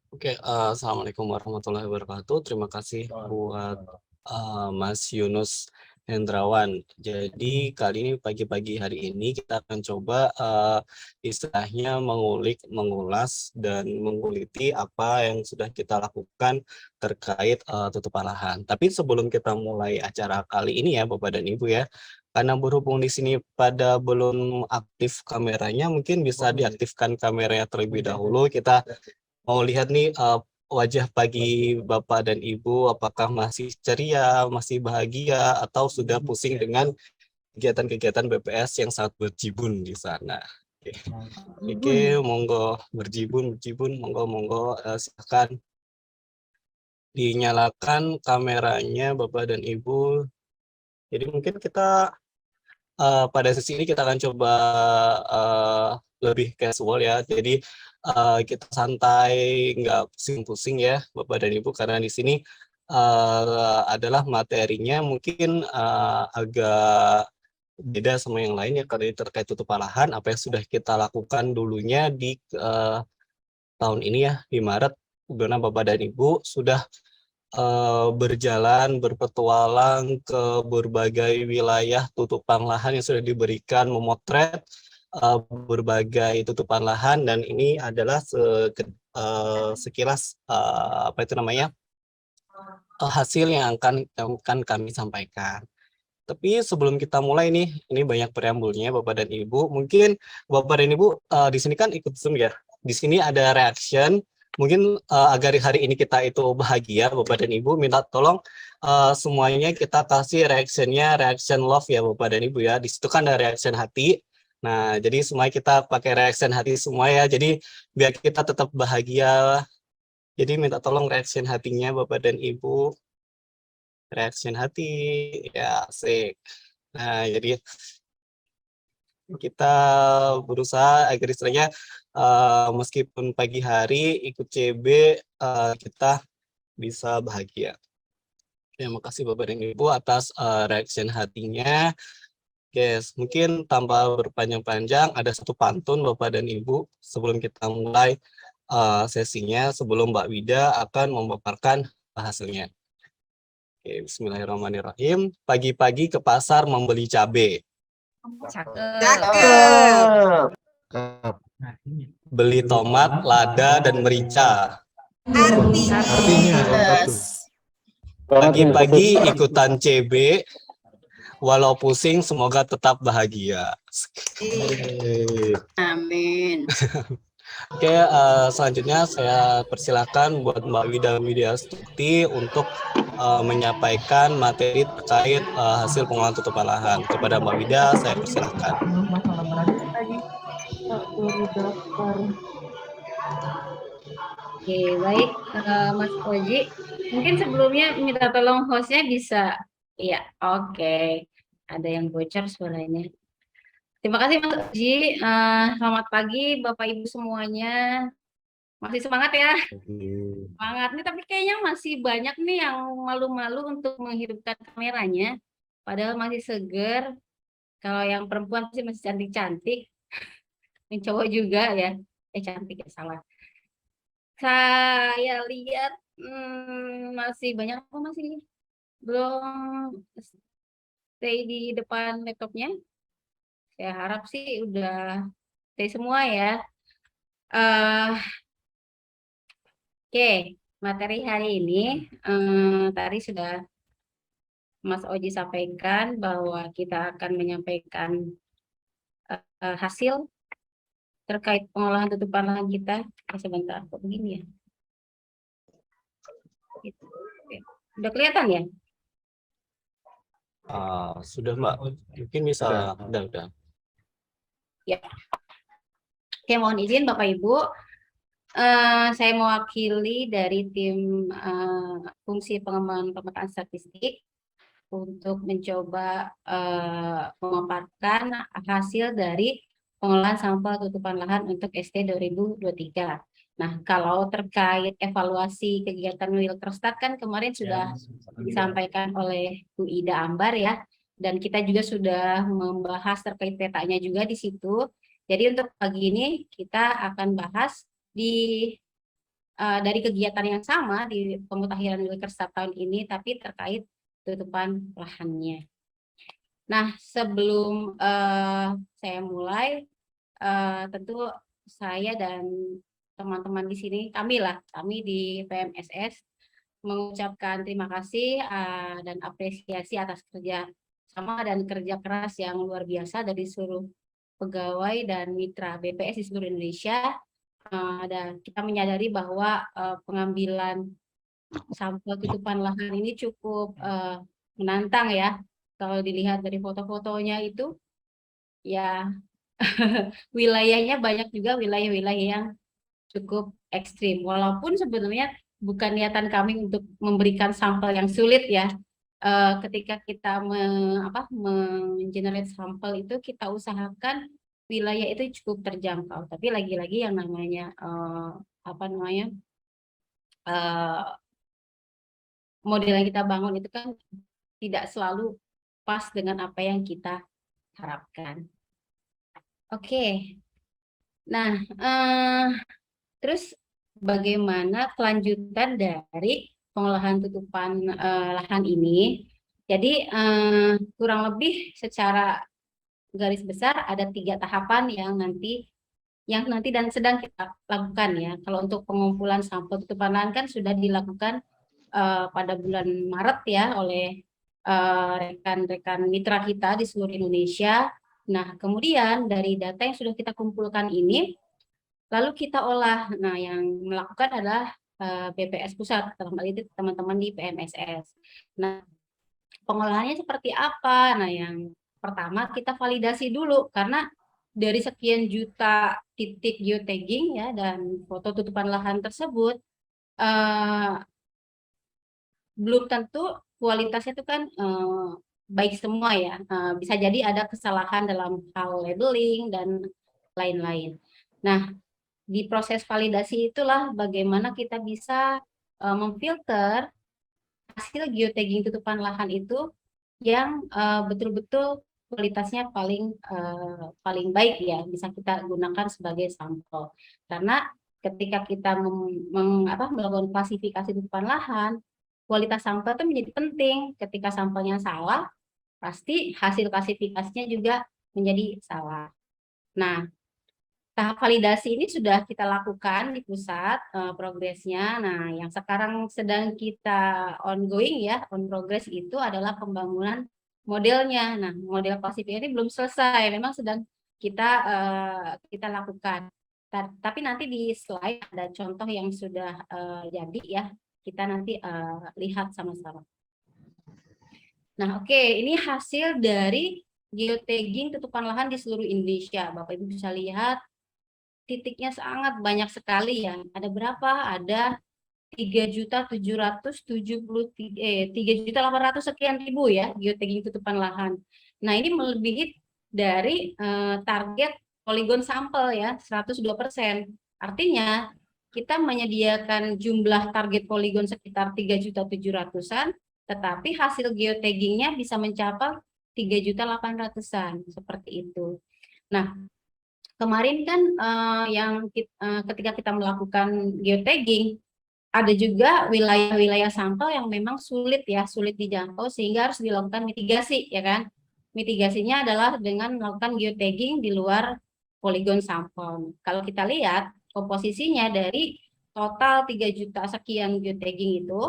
Oke, assalamualaikum warahmatullahi wabarakatuh. Terima kasih buat Mas Yunus Hendrawan. Jadi kali ini pagi-pagi hari ini kita akan coba istilahnya mengulik, mengulas dan mengguliti apa yang sudah kita lakukan terkait tutupan lahan. Tapi sebelum kita mulai acara kali ini ya, Bapak dan Ibu ya, karena berhubung di sini pada belum aktif kameranya, mungkin bisa diaktifkan kameranya terlebih dahulu. Kita mau lihat nih, wajah pagi Bapak dan Ibu, apakah masih ceria, masih bahagia, atau sudah pusing dengan kegiatan-kegiatan BPS yang sangat berjibun di sana. Oke, oke, Ibu. monggo berjibun, monggo, monggo, silakan dinyalakan kameranya Bapak dan Ibu. Jadi mungkin kita pada sesi ini kita akan coba lebih casual ya. Jadi kita santai, nggak pusing-pusing ya, Bapak dan Ibu, karena di sini adalah materinya mungkin agak beda sama yang lain ya, karena ini terkait tutupan lahan, apa yang sudah kita lakukan dulunya di tahun ini ya, di Maret, di mana Bapak dan Ibu sudah berjalan, berpetualang ke berbagai wilayah tutupan lahan yang sudah diberikan, memotret berbagai tutupan lahan, dan ini adalah sekilas apa itu namanya, hasil yang akan kami sampaikan. Tapi sebelum kita mulai nih, ini banyak preambulnya Bapak dan Ibu. Mungkin Bapak dan Ibu di sini kan ikut Zoom ya. Di sini ada reaction. Mungkin agar hari ini kita itu bahagia, Bapak dan Ibu, minta tolong semuanya kita kasih reactionnya, reaction love ya Bapak dan Ibu ya. Di situ kan ada reaction hati. Nah, jadi semuanya kita pakai reaction hati semua ya. Jadi biar kita tetap bahagia. Jadi minta tolong reaction hatinya Bapak dan Ibu. Reaction hati, ya asik. Nah, jadi kita berusaha agar istilahnya meskipun pagi hari ikut CB kita bisa bahagia. Terima kasih Bapak dan Ibu atas reaction hatinya. Guys, mungkin tanpa berpanjang-panjang ada satu pantun Bapak dan Ibu sebelum kita mulai sesinya, sebelum Mbak Wida akan memaparkan hasilnya. Oke, bismillahirrahmanirrahim. Pagi-pagi ke pasar membeli cabai. Cakep. Beli tomat, lada, dan merica. Artinya. Pagi-pagi ikutan CB, walau pusing semoga tetap bahagia. Amin. Oke, selanjutnya saya persilakan buat Mbak Wida Widya Stuti untuk menyampaikan materi terkait hasil pengolahan tutupan lahan. Kepada Mbak Wida, saya persilakan. Oke, baik, Mas Oji. Mungkin sebelumnya minta tolong hostnya bisa, iya, oke. Ada yang bocor suaranya. Terima kasih Mas Oji. Selamat pagi Bapak Ibu semuanya. Masih semangat ya? Semangat nih, tapi kayaknya masih banyak nih yang malu-malu untuk menghidupkan kameranya. Padahal masih seger. Kalau yang perempuan sih masih cantik-cantik. Yang cowok juga ya. Cantik ya, salah. Saya lihat masih banyak apa masih belum stay di depan laptopnya. Saya harap sih udah stay semua ya. Oke, materi hari ini tadi sudah Mas Oji sampaikan bahwa kita akan menyampaikan hasil terkait pengolahan tutupan lahan kita. Sebentar, kok begini ya? Gitu. Oke. Udah kelihatan ya? Sudah Mbak, mungkin bisa. Udah. Ya. Oke, mohon izin Bapak Ibu. Saya mewakili dari tim fungsi pengembangan pemetaan statistik untuk mencoba memaparkan hasil dari pengolahan sampel tutupan lahan untuk ST 2023. Nah, kalau terkait evaluasi kegiatan Wilkerstat kan kemarin sudah disampaikan oleh Bu Ida Ambar ya, dan kita juga sudah membahas terkait petanya juga di situ. Jadi untuk pagi ini kita akan bahas di dari kegiatan yang sama di pemutakhiran Wilkersat tahun ini, tapi terkait tutupan lahannya. Nah, sebelum saya mulai, tentu saya dan teman-teman di sini, kami di PMSS mengucapkan terima kasih dan apresiasi atas kerja sama dan kerja keras yang luar biasa dari seluruh pegawai dan mitra BPS di seluruh Indonesia. Dan kita menyadari bahwa pengambilan sampel tutupan lahan ini cukup menantang ya. Kalau dilihat dari foto-fotonya itu, ya wilayahnya banyak juga wilayah-wilayah yang cukup ekstrim. Walaupun sebenarnya bukan niatan kami untuk memberikan sampel yang sulit ya. Ketika kita mengenerate sampel itu, kita usahakan wilayah itu cukup terjangkau. Tapi lagi-lagi yang namanya model yang kita bangun itu kan tidak selalu pas dengan apa yang kita harapkan. Oke. Nah, terus bagaimana kelanjutan dari pengolahan tutupan lahan ini? Jadi kurang lebih secara garis besar ada 3 tahapan yang nanti dan sedang kita lakukan ya. Kalau untuk pengumpulan sampel tutupan lahan kan sudah dilakukan pada bulan Maret ya oleh rekan-rekan mitra kita di seluruh Indonesia. Nah, kemudian dari data yang sudah kita kumpulkan ini, lalu kita olah. Nah, yang melakukan adalah BPS pusat, dalam hal itu teman-teman di PMSS. Nah, pengolahannya seperti apa? Nah, yang pertama kita validasi dulu, karena dari sekian juta titik geotagging ya dan foto tutupan lahan tersebut, belum tentu kualitasnya itu kan baik semua ya. Bisa jadi ada kesalahan dalam hal labeling dan lain-lain. Nah, di proses validasi itulah bagaimana kita bisa memfilter hasil geotagging tutupan lahan itu yang betul-betul kualitasnya paling baik ya, bisa kita gunakan sebagai sampel. Karena ketika kita melakukan klasifikasi tutupan lahan, kualitas sampel itu menjadi penting. Ketika sampelnya salah, pasti hasil klasifikasinya juga menjadi salah. Nah, tahap validasi ini sudah kita lakukan di pusat progresnya. Nah, yang sekarang sedang kita ongoing ya, on progress itu adalah pembangunan modelnya. Nah, model klasifikasi ini belum selesai, memang sedang kita lakukan. Tapi nanti di slide ada contoh yang sudah jadi ya, kita nanti lihat sama-sama. Nah, oke, ini hasil dari geotagging tutupan lahan di seluruh Indonesia. Bapak Ibu bisa lihat titiknya sangat banyak sekali ya. Ada berapa? Ada 3.800 sekian ribu ya geotagging tutupan lahan. Nah, ini melebihi dari target poligon sampel ya, 102%. Artinya kita menyediakan jumlah target poligon sekitar 3.700-an, tetapi hasil geotaggingnya bisa mencapai 3.800-an, seperti itu. Nah, kemarin kan ketika kita melakukan geotagging, ada juga wilayah-wilayah sampel yang memang sulit dijangkau sehingga harus dilakukan mitigasi ya kan. Mitigasinya adalah dengan melakukan geotagging di luar poligon sampel. Kalau kita lihat komposisinya dari total 3 juta sekian geotagging itu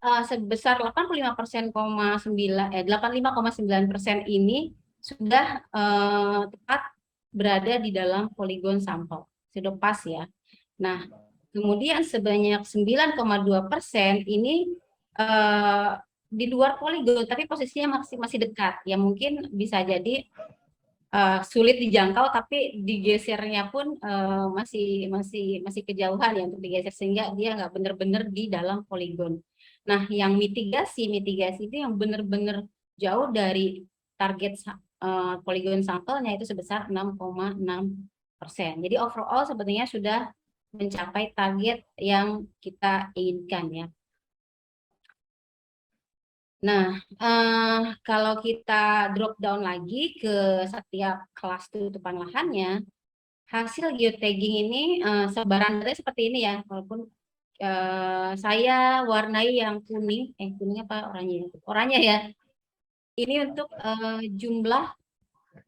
sebesar 85,9% ini sudah tepat berada di dalam poligon sampel. Sudah pas ya. Nah, kemudian sebanyak 9,2% ini di luar poligon, tapi posisinya masih dekat. Ya mungkin bisa jadi sulit dijangkau, tapi digesernya pun masih kejauhan ya untuk digeser sehingga dia nggak benar-benar di dalam poligon. Nah, yang mitigasi itu yang benar-benar jauh dari target poligon sampelnya itu sebesar 6,6%. Jadi overall sebenarnya sudah mencapai target yang kita inginkan ya. Nah, kalau kita drop down lagi ke setiap kelas tutupan lahannya, hasil geotagging ini sebaran data seperti ini ya, walaupun saya warnai yang kuning, kuning apa oranye? Oranye ya. Ini untuk jumlah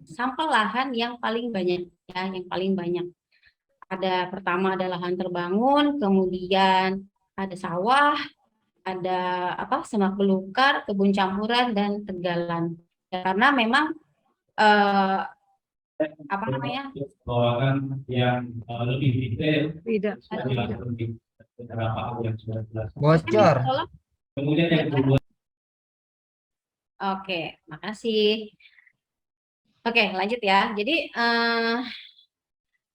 sampel lahan yang paling banyak ya, yang paling banyak. Ada pertama ada lahan terbangun, kemudian ada sawah, ada semak belukar, kebun campuran dan tegalan. Ya, karena memang apa namanya? Bawakan yang lebih detail Tidak. beberapa yang sudah jelas. Bocor. Kemudian yang kedua. Oke, makasih. Oke, lanjut ya. Jadi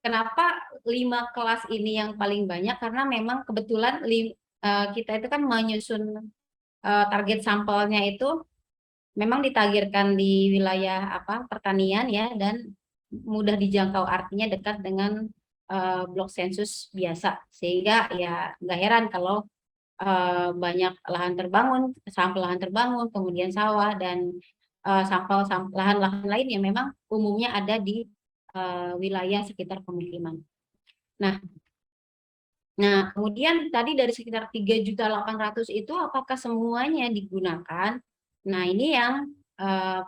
kenapa 5 kelas ini yang paling banyak? Karena memang kebetulan kita itu kan menyusun target sampelnya itu memang ditargetkan di wilayah pertanian ya, dan mudah dijangkau, artinya dekat dengan blok sensus biasa, sehingga ya nggak heran kalau banyak lahan terbangun, sampel lahan terbangun, kemudian sawah dan sampel lahan-lahan lain yang memang umumnya ada di wilayah sekitar pemukiman. Nah, kemudian tadi dari sekitar 3.800.000 itu apakah semuanya digunakan? Nah, ini yang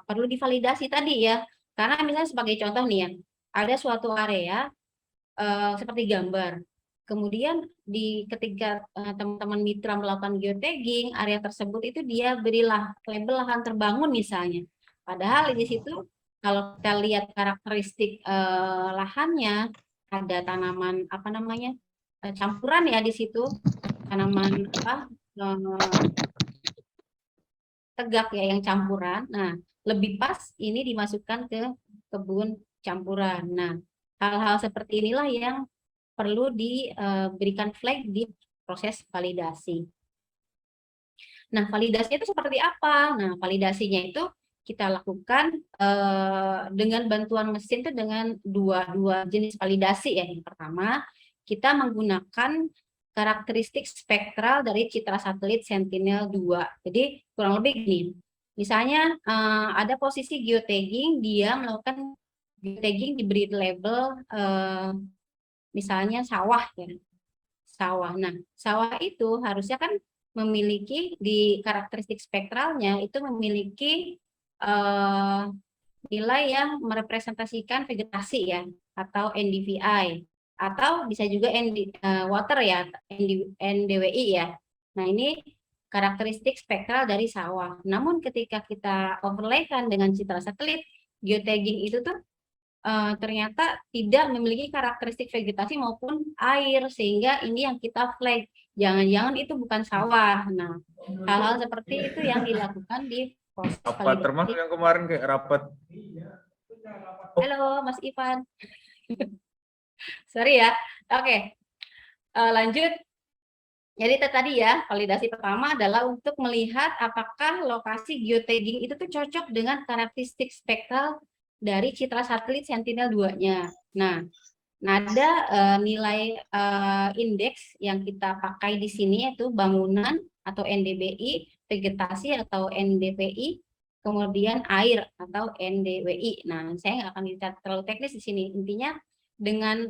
perlu divalidasi tadi ya. Karena misalnya sebagai contoh nih ya, ada suatu area seperti gambar. Kemudian ketika teman-teman mitra melakukan geotagging, area tersebut itu dia berilah label lahan terbangun misalnya. Padahal di situ kalau kita lihat karakteristik lahannya, ada tanaman campuran ya di situ, tanaman tegak ya yang campuran. Nah, lebih pas ini dimasukkan ke kebun campuran. Nah, hal-hal seperti inilah yang perlu diberikan flag di proses validasi. Nah, validasinya itu seperti apa? Nah, validasinya itu kita lakukan dengan bantuan mesin itu dengan dua jenis validasi ya. Yang pertama, kita menggunakan karakteristik spektral dari citra satelit Sentinel-2. Jadi kurang lebih gini, misalnya ada posisi geotagging, dia melakukan geotagging diberi label misalnya sawah ya, sawah. Nah, sawah itu harusnya kan memiliki di karakteristik spektralnya itu memiliki nilai yang merepresentasikan vegetasi ya, atau NDVI, atau bisa juga water ya, NDWI ya. Nah, ini karakteristik spektral dari sawah. Namun ketika kita overlaykan dengan citra satelit, geotagging itu tuh ternyata tidak memiliki karakteristik vegetasi maupun air, sehingga ini yang kita flag. Jangan-jangan itu bukan sawah. Nah, hal-hal seperti itu yang dilakukan di proses Rapat termasuk yang kemarin kayak rapat. Halo, Mas Ivan. Sorry ya. Oke. Lanjut. Jadi itu tadi ya, validasi pertama adalah untuk melihat apakah lokasi geotagging itu tuh cocok dengan karakteristik spektral dari citra satelit Sentinel-2-nya. Nah, ada nilai indeks yang kita pakai di sini yaitu bangunan atau NDBI, vegetasi atau NDVI, kemudian air atau NDWI. Nah, saya nggak akan bicara terlalu teknis di sini. Intinya dengan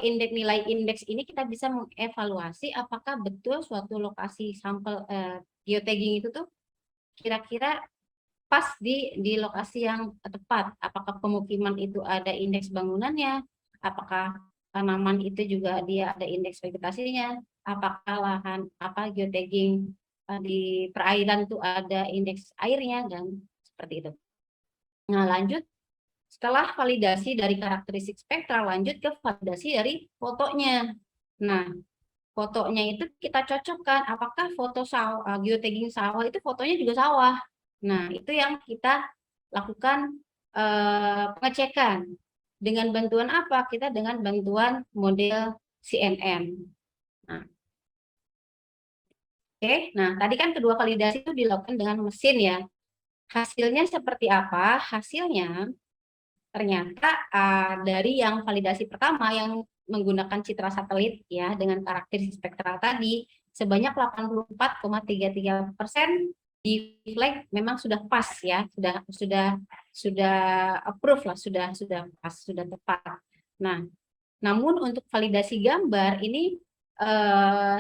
nilai indeks ini kita bisa mengevaluasi apakah betul suatu lokasi sampel geotagging itu tuh kira-kira pas di lokasi yang tepat. Apakah pemukiman itu ada indeks bangunannya, apakah tanaman itu juga dia ada indeks vegetasinya, apakah lahan geotagging di perairan itu ada indeks airnya, dan seperti itu. Nah, lanjut. Setelah validasi dari karakteristik spektral, lanjut ke validasi dari fotonya. Nah, fotonya itu kita cocokkan apakah foto geotagging sawah itu fotonya juga sawah. Nah, itu yang kita lakukan pengecekan. Dengan bantuan apa? Kita dengan bantuan model CNN. Nah, oke. Nah, tadi kan kedua validasi itu dilakukan dengan mesin ya. Hasilnya seperti apa? Hasilnya ternyata dari yang validasi pertama yang menggunakan citra satelit ya dengan karakteristik spektral tadi sebanyak 84,33% di flag memang sudah pas ya, sudah approve lah, sudah pas, sudah tepat. Nah, namun untuk validasi gambar ini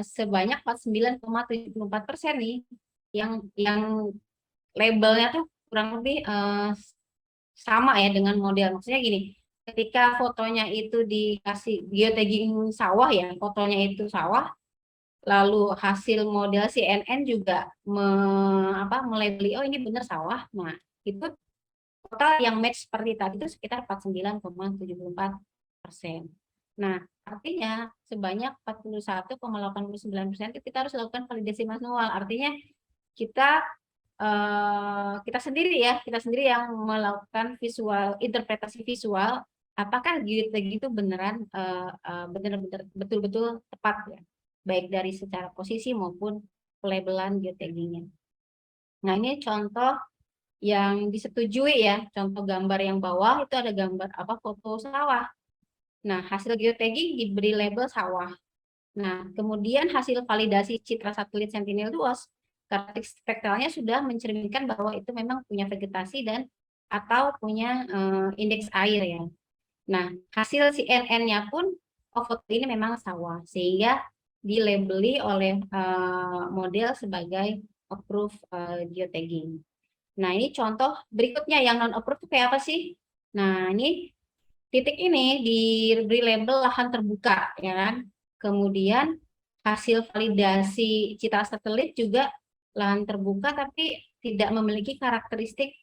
sebanyak 49,74% nih yang labelnya tuh kurang lebih sama ya dengan model. Maksudnya gini, ketika fotonya itu dikasih geotagging sawah ya, fotonya itu sawah, lalu hasil model CNN juga melabeli, oh ini benar sawah. Nah, itu total yang match seperti tadi itu sekitar 49,74%. Nah, artinya sebanyak 41,89% itu kita harus lakukan validasi manual. Artinya kita sendiri yang melakukan interpretasi visual, apakah geotag itu beneran benar-benar betul-betul tepat ya, baik dari secara posisi maupun pelabelan geotaggingnya. Nah, ini contoh yang disetujui ya, contoh gambar yang bawah itu ada gambar foto sawah. Nah, hasil geotagging diberi label sawah. Nah, kemudian hasil validasi citra satelit Sentinel-2 karakteristik spektralnya sudah mencerminkan bahwa itu memang punya vegetasi dan atau punya indeks air ya. Nah, hasil CNN-nya pun foto ini memang sawah, sehingga dilabeli oleh model sebagai approved geotagging. Nah, ini contoh berikutnya yang non-approved itu kayak apa sih? Nah, ini titik ini diberi label lahan terbuka, ya kan? Kemudian hasil validasi citra satelit juga lahan terbuka tapi tidak memiliki karakteristik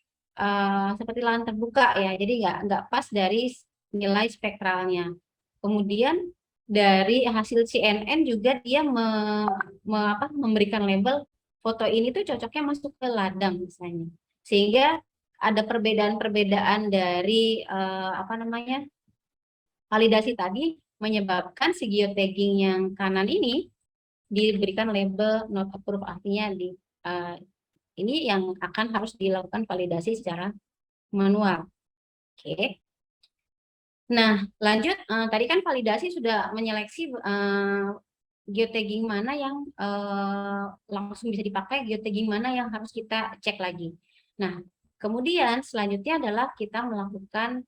seperti lahan terbuka ya, jadi nggak pas dari nilai spektralnya. Kemudian dari hasil CNN juga dia memberikan label foto ini tuh cocoknya masuk ke ladang misalnya, sehingga ada perbedaan-perbedaan dari validasi tadi menyebabkan si geotagging yang kanan ini diberikan label not approved, artinya ini yang akan harus dilakukan validasi secara manual. Oke. Nah, lanjut tadi kan validasi sudah menyeleksi geotagging mana yang langsung bisa dipakai, geotagging mana yang harus kita cek lagi. Nah, kemudian selanjutnya adalah kita melakukan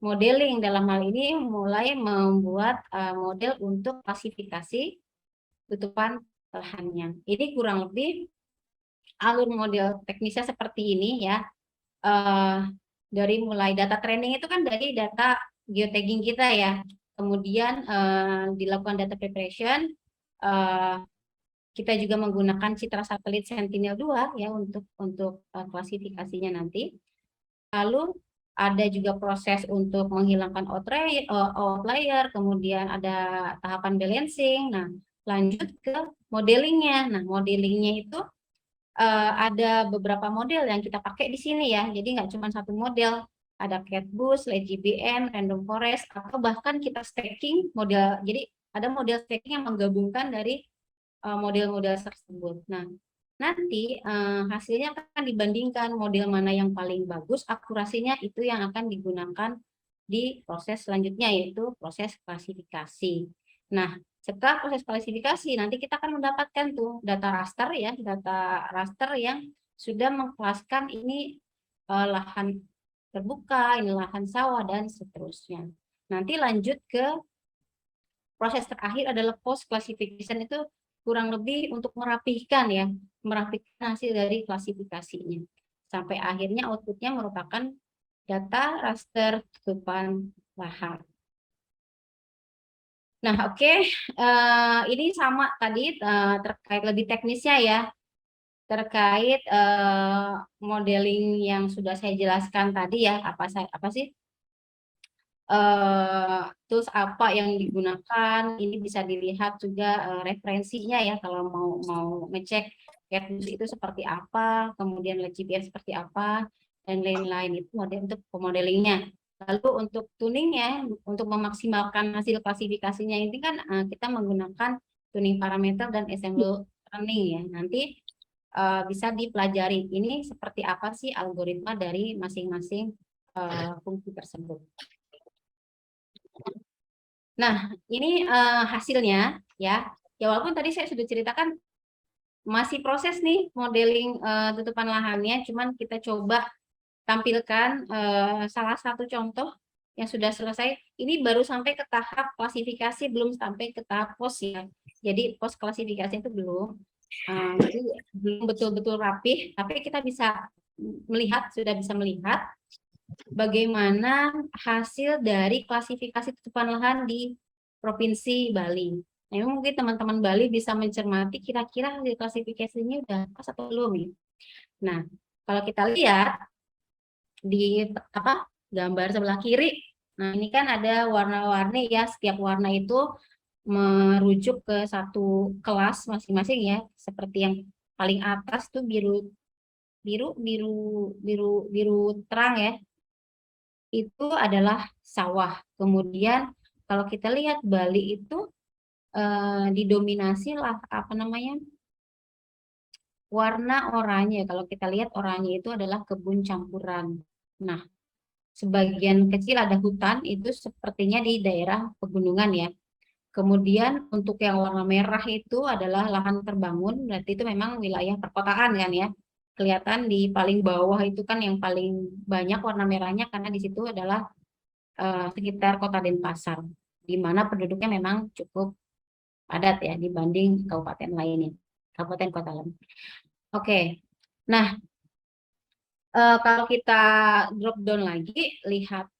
modeling. Dalam hal ini mulai membuat model untuk klasifikasi tutupan lahannya. Ini kurang lebih alur model teknisnya seperti ini ya. Dari mulai data training itu kan dari data geotagging kita ya. Kemudian dilakukan data preparation. Kita juga menggunakan citra satelit Sentinel-2 ya untuk klasifikasinya nanti. Lalu ada juga proses untuk menghilangkan outlier, kemudian ada tahapan balancing. Nah, lanjut ke modelingnya. Nah, modelingnya itu ada beberapa model yang kita pakai di sini ya. Jadi nggak cuma satu model. Ada CatBoost, LGBM, Random Forest, atau bahkan kita stacking model. Jadi ada model stacking yang menggabungkan dari model-model tersebut. Nah, nanti hasilnya akan dibandingkan model mana yang paling bagus, akurasinya itu yang akan digunakan di proses selanjutnya, yaitu proses klasifikasi. Nah, setelah proses klasifikasi, nanti kita akan mendapatkan tuh data raster ya, data raster yang sudah mengkelaskan ini lahan terbuka, ini lahan sawah, dan seterusnya. Nanti lanjut ke proses terakhir adalah post classification, itu kurang lebih untuk merapihkan ya, merapihkan hasil dari klasifikasinya. Sampai akhirnya outputnya merupakan data raster tutupan lahan. Nah, oke. Ini sama tadi terkait lebih teknisnya ya, terkait modeling yang sudah saya jelaskan tadi ya, apa sih tools apa yang digunakan. Ini bisa dilihat juga referensinya ya kalau mau ngecek CatBoost itu seperti apa, kemudian LGBM seperti apa, dan lain-lain. Itu model untuk pemodelingnya. Lalu untuk tuningnya, untuk memaksimalkan hasil klasifikasinya ini kan kita menggunakan tuning parameter dan ensemble learning ya. Nanti bisa dipelajari ini seperti apa sih algoritma dari masing-masing fungsi tersebut. Nah, ini hasilnya ya. Ya walaupun tadi saya sudah ceritakan masih proses nih modeling tutupan lahannya, cuman kita coba tampilkan salah satu contoh yang sudah selesai, ini baru sampai ke tahap klasifikasi, belum sampai ke tahap pos ya. Jadi pos klasifikasi itu belum. Jadi belum betul-betul rapih, tapi kita bisa melihat, sudah bisa melihat bagaimana hasil dari klasifikasi tutupan lahan di Provinsi Bali. Nah, mungkin teman-teman Bali bisa mencermati kira-kira hasil klasifikasinya udah pas atau belum ya. Nah, kalau kita lihat di gambar sebelah kiri, nah ini kan ada warna-warni ya, setiap warna itu merujuk ke satu kelas masing-masing ya, seperti yang paling atas tuh biru terang ya, itu adalah sawah. Kemudian kalau kita lihat Bali itu didominasi lah warna oranye. Kalau kita lihat oranye itu adalah kebun campuran. Nah, sebagian kecil ada hutan, itu sepertinya di daerah pegunungan ya. Kemudian untuk yang warna merah itu adalah lahan terbangun, berarti itu memang wilayah perkotaan kan ya. Kelihatan di paling bawah itu kan yang paling banyak warna merahnya karena di situ adalah sekitar Kota Denpasar, di mana penduduknya memang cukup padat ya dibanding kabupaten lainnya, kabupaten kota lain. Oke, nah kalau kita drop down lagi, lihat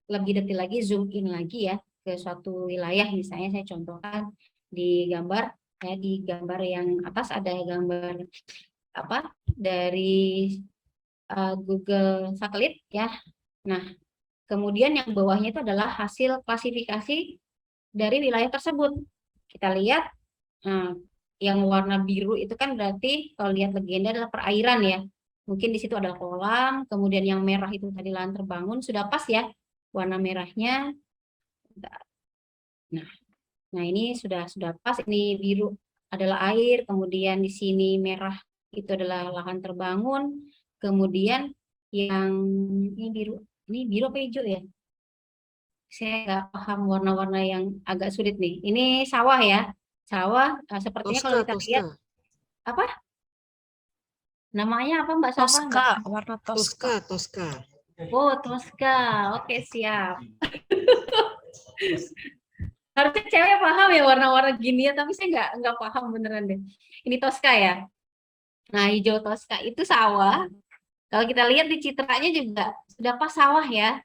lebih detail lagi, zoom in lagi ya ke suatu wilayah, misalnya saya contohkan di gambar ya, di gambar yang atas ada gambar dari Google Satelit ya. Nah, kemudian yang bawahnya itu adalah hasil klasifikasi dari wilayah tersebut. Kita lihat yang warna biru itu kan berarti kalau lihat legenda adalah perairan ya. Mungkin di situ ada kolam, kemudian yang merah itu tadi lahan terbangun, sudah pas ya warna merahnya. Nah ini sudah pas, ini biru adalah air, kemudian di sini merah itu adalah lahan terbangun, kemudian yang ini biru apa hijau ya? Saya nggak paham warna-warna yang agak sulit nih. Ini sawah ya, sawah sepertinya kalau kita lihat apa? Namanya apa Mbak Safa? Tosca, warna Tosca. Oh, Tosca. Oke, siap. Harusnya cewek paham ya warna-warna gini ya, tapi saya nggak paham beneran deh. Ini Tosca ya. Nah, hijau Tosca itu sawah. Kalau kita lihat di citranya juga sudah pas sawah ya.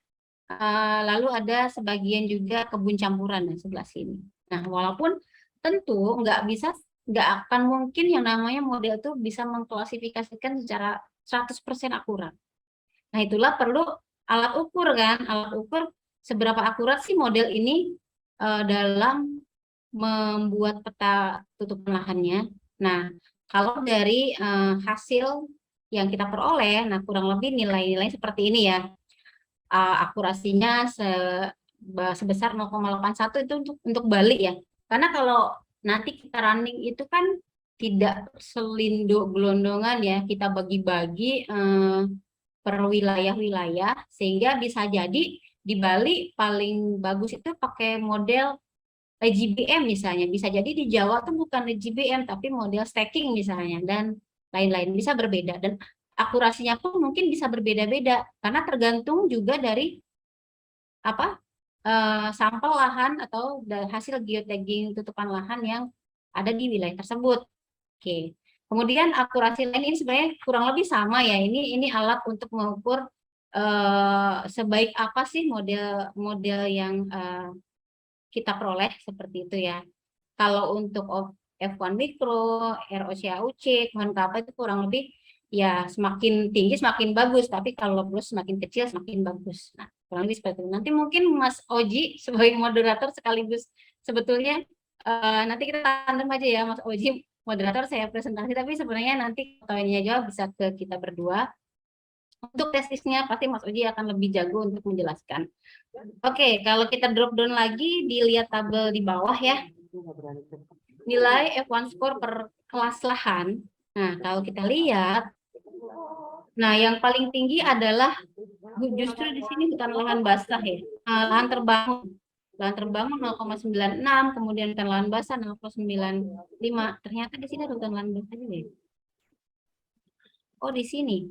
Lalu ada sebagian juga kebun campuran di sebelah sini. Nah, walaupun tentu nggak akan mungkin yang namanya model itu bisa mengklasifikasikan secara 100% akurat. Nah, itulah perlu alat ukur kan, alat ukur seberapa akurat sih model ini dalam membuat peta tutupan lahannya. Nah, kalau dari hasil yang kita peroleh, nah kurang lebih nilai-nilai seperti ini ya. Akurasinya sebesar 0,81 itu untuk Bali ya. Karena kalau nanti kita running itu kan tidak selinduk gelondongan ya, kita bagi-bagi per wilayah-wilayah, sehingga bisa jadi di Bali paling bagus itu pakai model GBM misalnya, bisa jadi di Jawa tuh bukan GBM tapi model stacking misalnya, dan lain-lain, bisa berbeda, dan akurasinya pun mungkin bisa berbeda-beda karena tergantung juga dari sampel lahan atau hasil geotagging tutupan lahan yang ada di wilayah tersebut. Oke. Kemudian akurasi lain ini sebenarnya kurang lebih sama ya. Ini alat untuk mengukur sebaik apa sih model yang kita peroleh seperti itu ya. Kalau untuk F1 Micro, ROCAUC, Tuhan Kappa itu kurang lebih ya semakin tinggi semakin bagus, tapi kalau plus semakin kecil semakin bagus. Nah, kurang lebih seperti itu. Nanti mungkin Mas Oji sebagai moderator sekaligus sebetulnya nanti kita tandem aja ya Mas Oji moderator, saya presentasi, tapi sebenarnya nanti poinnya jawab bisa ke kita berdua. Untuk tesisnya pasti Mas Oji akan lebih jago untuk menjelaskan. Oke, kalau kita drop down lagi, dilihat tabel di bawah ya. Nilai F1 score per kelas lahan. Nah, kalau kita lihat, nah yang paling tinggi adalah justru di sini bukan lahan basah ya, lahan terbangun. Lahan terbangun 0,96, kemudian hutan lahan basah 0,95. Ternyata di sini ada hutan lahan basah juga ya. Oh, di sini.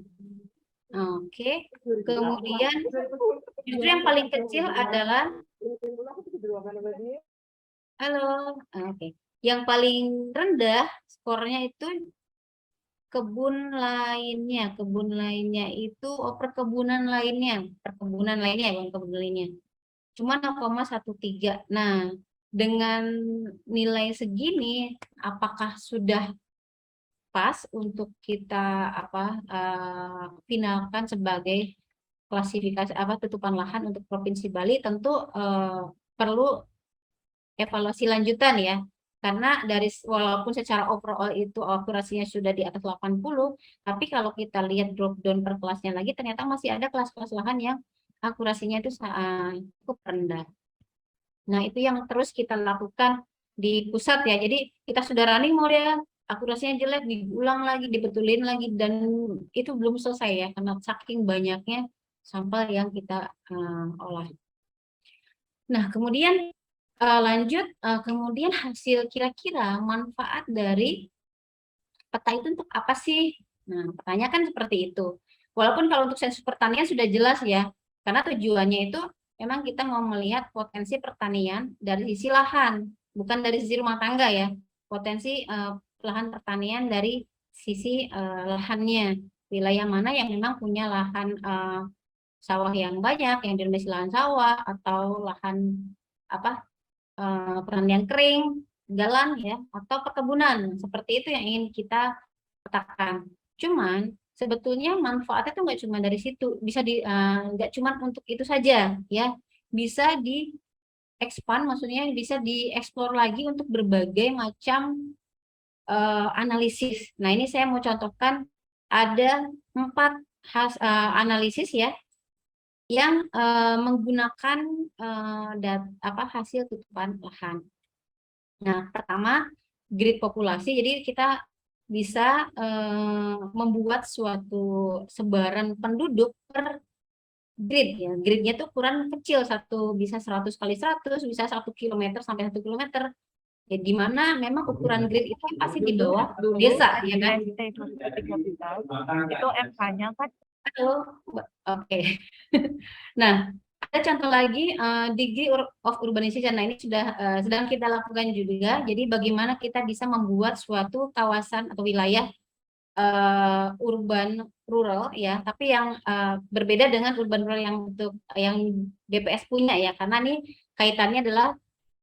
Oke. Kemudian justru yang paling kecil adalah halo. Oke. Yang paling rendah skornya itu kebun lainnya itu perkebunan lainnya bukan kebun lainnya. Cuma 0,13. Nah, dengan nilai segini apakah sudah pas untuk kita finalkan sebagai klasifikasi tutupan lahan untuk Provinsi Bali? Tentu perlu evaluasi lanjutan ya. Karena walaupun secara overall itu akurasinya sudah di atas 80, tapi kalau kita lihat drop down per kelasnya lagi ternyata masih ada kelas-kelas lahan yang akurasinya itu cukup rendah. Nah, itu yang terus kita lakukan di pusat ya. Jadi kita sudah running model, akurasinya jelek, diulang lagi, dibetulin lagi, dan itu belum selesai ya, karena saking banyaknya sampel yang kita olah. Nah, kemudian lanjut, kemudian hasil kira-kira manfaat dari peta itu untuk apa sih? Nah, pertanyaan kan seperti itu. Walaupun kalau untuk sensus pertanian sudah jelas ya, karena tujuannya itu memang kita mau melihat potensi pertanian dari sisi lahan, bukan dari sisi rumah tangga ya. Potensi lahan pertanian dari sisi lahannya, wilayah mana yang memang punya lahan sawah yang banyak, yang didominasi lahan sawah atau lahan pertanian kering, jalan ya, atau perkebunan. Seperti itu yang ingin kita petakan. Cuman sebetulnya manfaatnya itu nggak cuma dari situ, bisa nggak cuma untuk itu saja ya, bisa di expand, maksudnya bisa dieksplor lagi untuk berbagai macam analisis. Nah, ini saya mau contohkan ada 4 analisis ya yang menggunakan hasil tutupan lahan. Nah, pertama grid populasi. Jadi kita bisa membuat suatu sebaran penduduk per grid ya. Gridnya tuh ukuran kecil, bisa 100 kali 100, bisa 1 km sampai 1 km. Ya, di mana memang ukuran grid itu pasti di bawah desa ya kan. Itu MK-nya kan. Oke. Nah, ada contoh lagi degree of urbanization. Nah, ini sudah sedang kita lakukan juga. Jadi bagaimana kita bisa membuat suatu kawasan atau wilayah urban rural ya, tapi yang berbeda dengan urban rural yang BPS punya ya, karena ini kaitannya adalah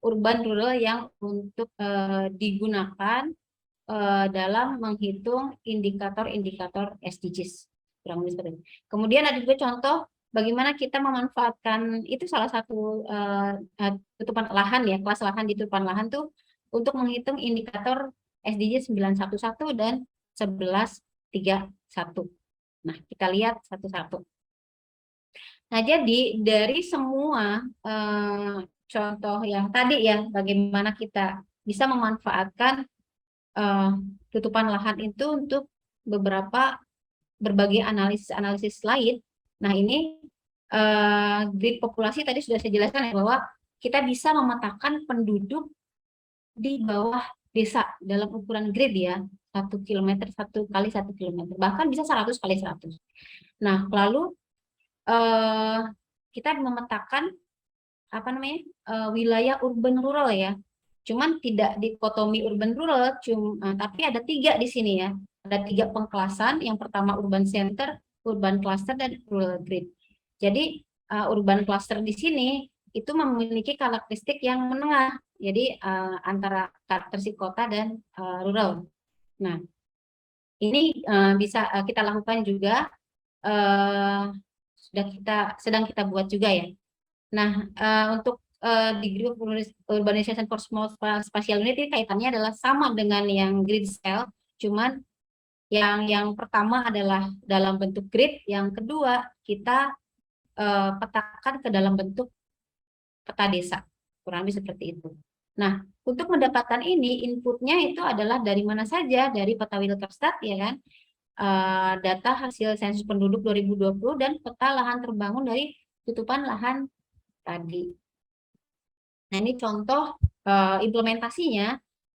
urban rural yang untuk digunakan dalam menghitung indikator-indikator SDGs. Kemudian ada juga contoh bagaimana kita memanfaatkan itu salah satu tutupan lahan ya, kelas lahan di tutupan lahan tuh untuk menghitung indikator SDGs 911 dan 1131. Nah, kita lihat satu-satu. Nah, jadi dari semua contoh yang tadi ya, bagaimana kita bisa memanfaatkan tutupan lahan itu untuk berbagai analisis lain. Nah, ini grid populasi tadi sudah saya jelaskan ya, bahwa kita bisa memetakan penduduk di bawah desa dalam ukuran grid ya, 1 km 1 kali 1 km, bahkan bisa 100 kali 100. Nah, lalu kita memetakan wilayah urban rural ya. Cuman tidak dikotomi urban rural, tapi ada 3 di sini ya. Ada 3 pengklasan. Yang pertama urban center, urban cluster, dan rural grid. Jadi urban cluster di sini itu memiliki karakteristik yang menengah. Jadi antara karakteristik kota dan rural. Nah, ini bisa kita lakukan juga, sedang kita buat juga ya. Nah, untuk degree of urbanization for small spatial unit ini kaitannya adalah sama dengan yang grid scale, cuman yang pertama adalah dalam bentuk grid, yang kedua kita petakan ke dalam bentuk peta desa, kurang lebih seperti itu. Nah, untuk mendapatkan ini inputnya itu adalah dari mana saja, dari peta Wilkerstat ya kan, data hasil sensus penduduk 2020 dan peta lahan terbangun dari tutupan lahan tadi. Nah, ini contoh implementasinya,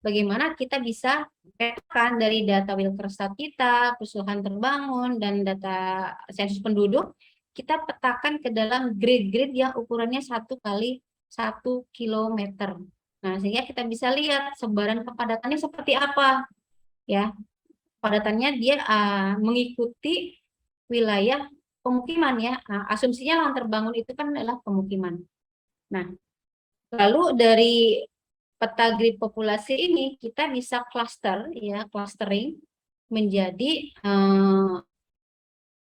bagaimana kita bisa petakan dari data Wilkersat kita, keseluruhan terbangun, dan data sensus penduduk, kita petakan ke dalam grid-grid yang ukurannya 1 kali 1 kilometer. Nah, sehingga kita bisa lihat sebaran kepadatannya seperti apa. Ya, kepadatannya dia mengikuti wilayah pemukiman ya. Nah, asumsinya lahan terbangun itu kan adalah pemukiman. Nah, lalu dari peta grid populasi ini kita bisa cluster ya, clustering menjadi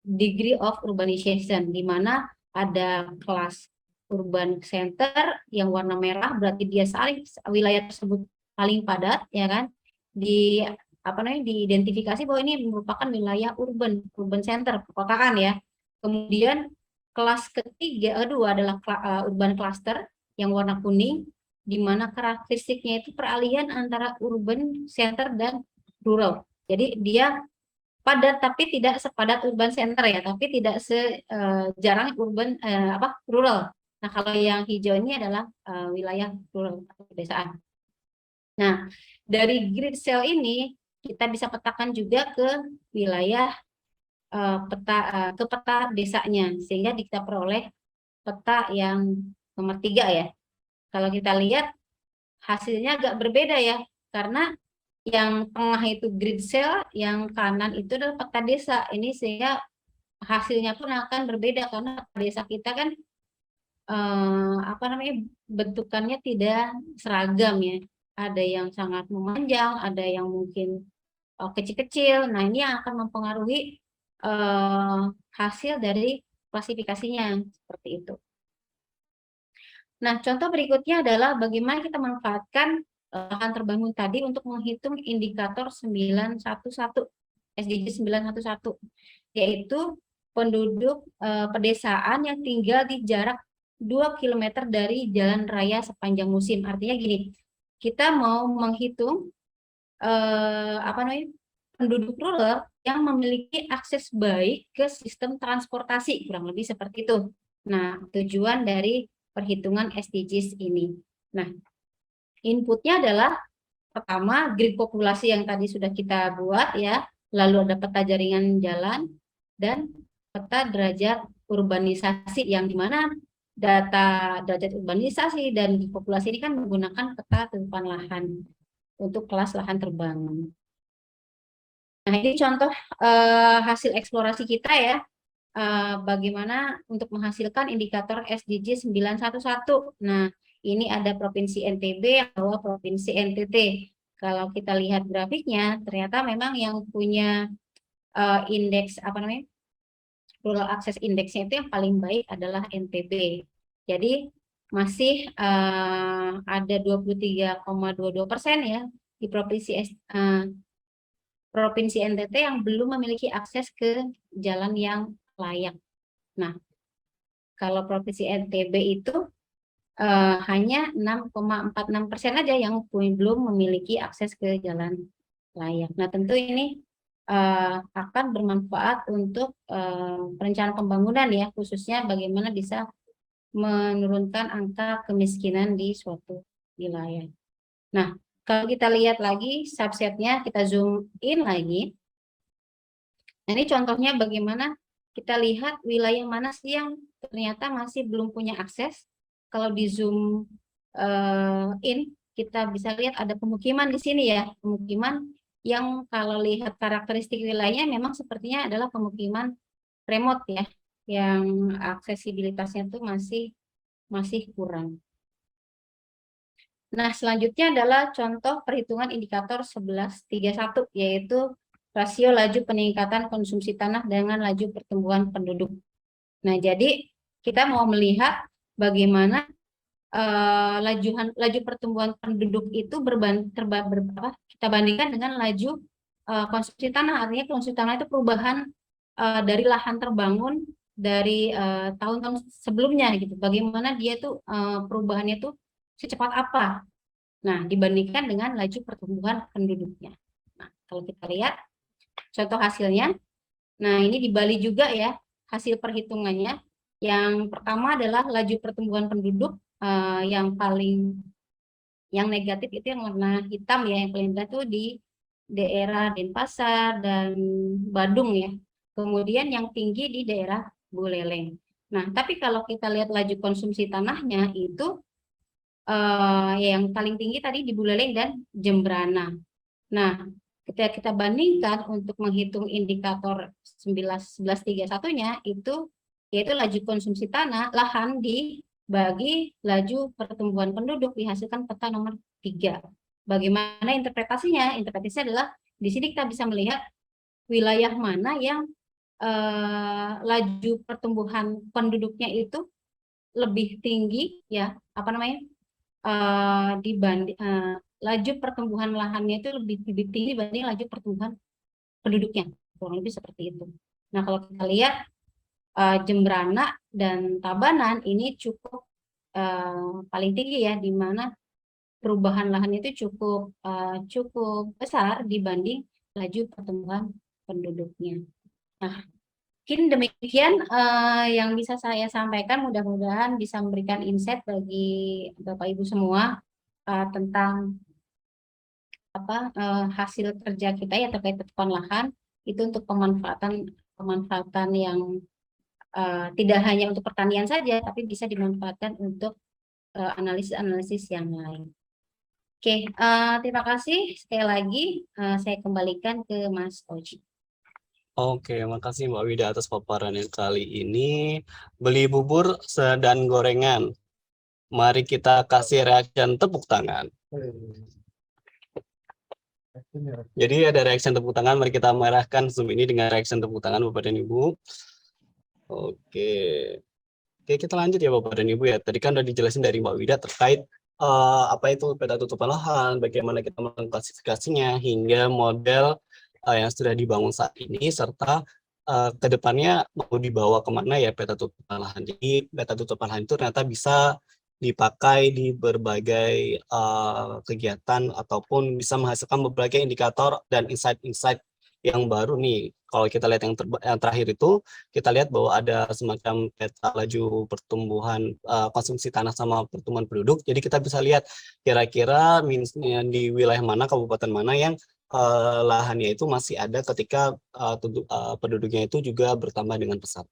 degree of urbanization, di mana ada kelas urban center yang warna merah berarti dia wilayah tersebut paling padat ya kan, diidentifikasi bahwa ini merupakan wilayah urban center perkotaan ya. Kemudian kelas kedua adalah urban cluster yang warna kuning, di mana karakteristiknya itu peralihan antara urban center dan rural. Jadi dia padat tapi tidak sepadat urban center ya, tapi tidak sejarang rural. Nah, kalau yang hijau ini adalah wilayah rural atau pedesaan. Nah, dari grid cell ini kita bisa petakan juga ke wilayah peta desanya, sehingga kita peroleh peta yang nomor 3 ya. Kalau kita lihat hasilnya agak berbeda ya, karena yang tengah itu grid cell, yang kanan itu adalah peta desa. Ini sehingga hasilnya pun akan berbeda karena desa kita kan bentukannya tidak seragam ya. Ada yang sangat memanjang, ada yang mungkin kecil-kecil. Nah, ini yang akan mempengaruhi hasil dari klasifikasinya seperti itu. Nah, contoh berikutnya adalah bagaimana kita memanfaatkan lahan terbangun tadi untuk menghitung indikator 911, SDG 911, yaitu penduduk pedesaan yang tinggal di jarak 2 km dari jalan raya sepanjang musim. Artinya gini, kita mau menghitung penduduk rural yang memiliki akses baik ke sistem transportasi, kurang lebih seperti itu. Nah, tujuan dari perhitungan SDGs ini. Nah, inputnya adalah pertama grid populasi yang tadi sudah kita buat ya, lalu ada peta jaringan jalan dan peta derajat urbanisasi, yang dimana data derajat urbanisasi dan populasi ini kan menggunakan peta tutupan lahan untuk kelas lahan terbangun. Nah, ini contoh hasil eksplorasi kita ya, bagaimana untuk menghasilkan indikator SDG 911. Nah, ini ada Provinsi NTB, bahwa Provinsi NTT. Kalau kita lihat grafiknya, ternyata memang yang punya indeks Rural Access Index-nya itu yang paling baik adalah NTB. Jadi masih ada 23,22% ya di Provinsi NTT yang belum memiliki akses ke jalan yang layak. Nah, kalau Provinsi NTB itu hanya 6,46% aja yang belum memiliki akses ke jalan layak. Nah, tentu ini akan bermanfaat untuk perencanaan pembangunan ya, khususnya bagaimana bisa menurunkan angka kemiskinan di suatu wilayah. Nah, kalau kita lihat lagi subsetnya, kita zoom in lagi. Nah, ini contohnya bagaimana kita lihat wilayah mana sih yang ternyata masih belum punya akses. Kalau di zoom in, kita bisa lihat ada pemukiman di sini ya. Pemukiman yang kalau lihat karakteristik wilayahnya memang sepertinya adalah pemukiman remote ya, yang aksesibilitasnya itu masih kurang. Nah, selanjutnya adalah contoh perhitungan indikator 1131, yaitu rasio laju peningkatan konsumsi tanah dengan laju pertumbuhan penduduk. Nah, jadi kita mau melihat bagaimana laju pertumbuhan penduduk itu kita bandingkan dengan laju konsumsi tanah. Artinya konsumsi tanah itu perubahan dari lahan terbangun dari tahun-tahun sebelumnya gitu. Bagaimana dia tuh perubahannya tuh secepat apa? Nah, dibandingkan dengan laju pertumbuhan penduduknya. Nah, kalau kita lihat contoh hasilnya, nah ini di Bali juga ya hasil perhitungannya. Yang pertama adalah laju pertumbuhan penduduk yang paling Yang negatif itu yang warna hitam ya, yang paling rendah itu di daerah Denpasar dan Badung ya. Kemudian yang tinggi di daerah Buleleng. Nah, tapi kalau kita lihat laju konsumsi tanahnya itu yang paling tinggi tadi di Buleleng dan Jembrana. Nah, ketika kita bandingkan untuk menghitung indikator 1131-nya itu yaitu laju konsumsi tanah lahan dibagi laju pertumbuhan penduduk dihasilkan peta nomor 3. Bagaimana interpretasinya? Interpretasinya adalah di sini kita bisa melihat wilayah mana yang laju pertumbuhan penduduknya itu lebih tinggi ya, apa namanya? Dibanding laju pertumbuhan lahannya itu lebih tinggi dibanding laju pertumbuhan penduduknya, kurang lebih seperti itu. Nah, kalau kita lihat Jembrana dan Tabanan ini cukup paling tinggi ya, di mana perubahan lahan itu cukup besar dibanding laju pertumbuhan penduduknya. Nah, mungkin demikian yang bisa saya sampaikan. Mudah-mudahan bisa memberikan insight bagi Bapak Ibu semua tentang hasil kerja kita ya terkait petukan lahan itu untuk pemanfaatan yang tidak hanya untuk pertanian saja, tapi bisa dimanfaatkan untuk analisis-analisis yang lain. Oke, terima kasih sekali lagi. Saya kembalikan ke Mas Oji. Oke, makasih Mbak Wida atas paparan yang kali ini. Beli bubur dan gorengan. Mari kita kasih reaction tepuk tangan. Jadi ada reaction tepuk tangan, mari kita merahkan Zoom ini dengan reaction tepuk tangan Bapak dan Ibu. Oke. Oke, kita lanjut ya Bapak dan Ibu ya. Tadi kan udah dijelasin dari Mbak Wida terkait apa itu peta tutupan lahan, bagaimana kita mengklasifikasinya, hingga model yang sudah dibangun saat ini, serta ke depannya mau dibawa kemana ya peta tutupan lahan. Jadi peta tutupan lahan itu ternyata bisa dipakai di berbagai kegiatan ataupun bisa menghasilkan berbagai indikator dan insight-insight yang baru nih. Kalau kita lihat yang terakhir itu, kita lihat bahwa ada semacam peta laju pertumbuhan konsumsi tanah sama pertumbuhan penduduk. Jadi kita bisa lihat kira-kira di wilayah mana, kabupaten mana yang lahannya itu masih ada ketika penduduknya itu juga bertambah dengan pesat.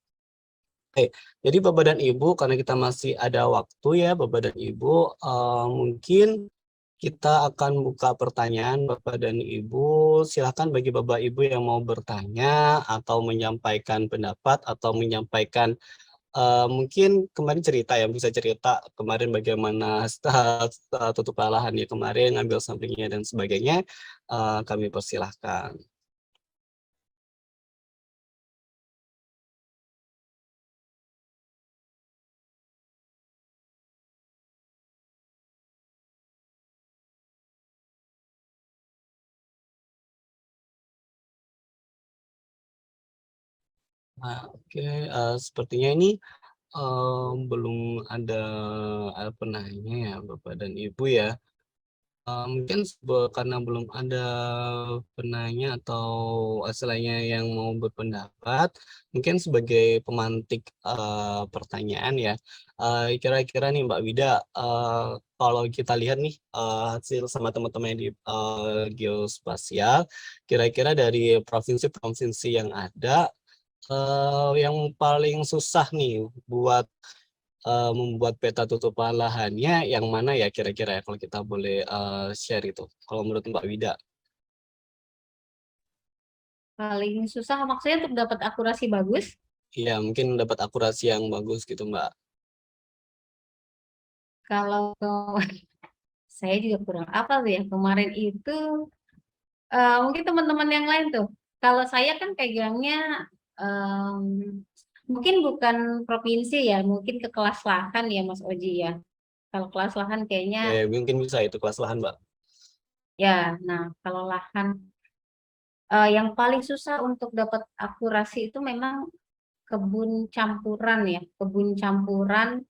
Oke, jadi Bapak dan Ibu, karena kita masih ada waktu ya Bapak dan Ibu, mungkin kita akan buka pertanyaan Bapak dan Ibu. Silakan bagi Bapak Ibu yang mau bertanya atau menyampaikan pendapat atau menyampaikan mungkin kemarin cerita ya, bisa cerita kemarin bagaimana tutup lahannya kemarin, ngambil sampingnya dan sebagainya, kami persilahkan. Nah, oke, sepertinya ini belum ada penanya ya Bapak dan Ibu ya. Mungkin karena belum ada penanya atau istilahnya yang mau berpendapat, mungkin sebagai pemantik pertanyaan ya, kira-kira nih Mbak Wida, kalau kita lihat nih hasil sama teman-teman di geospasial, kira-kira dari provinsi-provinsi yang ada, yang paling susah nih buat membuat peta tutupan lahannya yang mana ya kira-kira ya, kalau kita boleh share itu, kalau menurut Mbak Wida? Paling susah maksudnya untuk dapat akurasi bagus. Iya, mungkin dapat akurasi yang bagus gitu Mbak. Kalau saya juga kurang apa tuh ya kemarin itu mungkin teman-teman yang lain tuh. Kalau saya kan pegangnya mungkin bukan provinsi ya, mungkin ke kelas lahan ya Mas Oji ya. Kalau kelas lahan kayaknya Mungkin bisa itu kelas lahan Mbak. ya. Nah, kalau lahan yang paling susah untuk dapat akurasi itu memang kebun campuran ya. Kebun campuran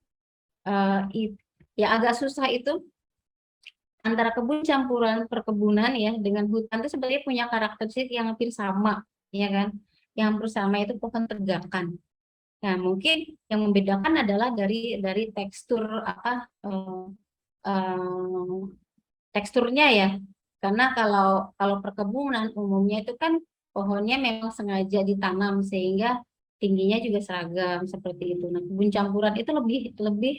ya agak susah itu antara kebun campuran perkebunan ya dengan hutan itu sebenarnya punya karakteristik yang hampir sama, ya kan? Yang hampir sama itu pohon tegakan. Nah, mungkin yang membedakan adalah dari tekstur teksturnya ya. Karena kalau perkebunan umumnya itu kan pohonnya memang sengaja ditanam sehingga tingginya juga seragam seperti itu. Nah, kebun campuran itu lebih lebih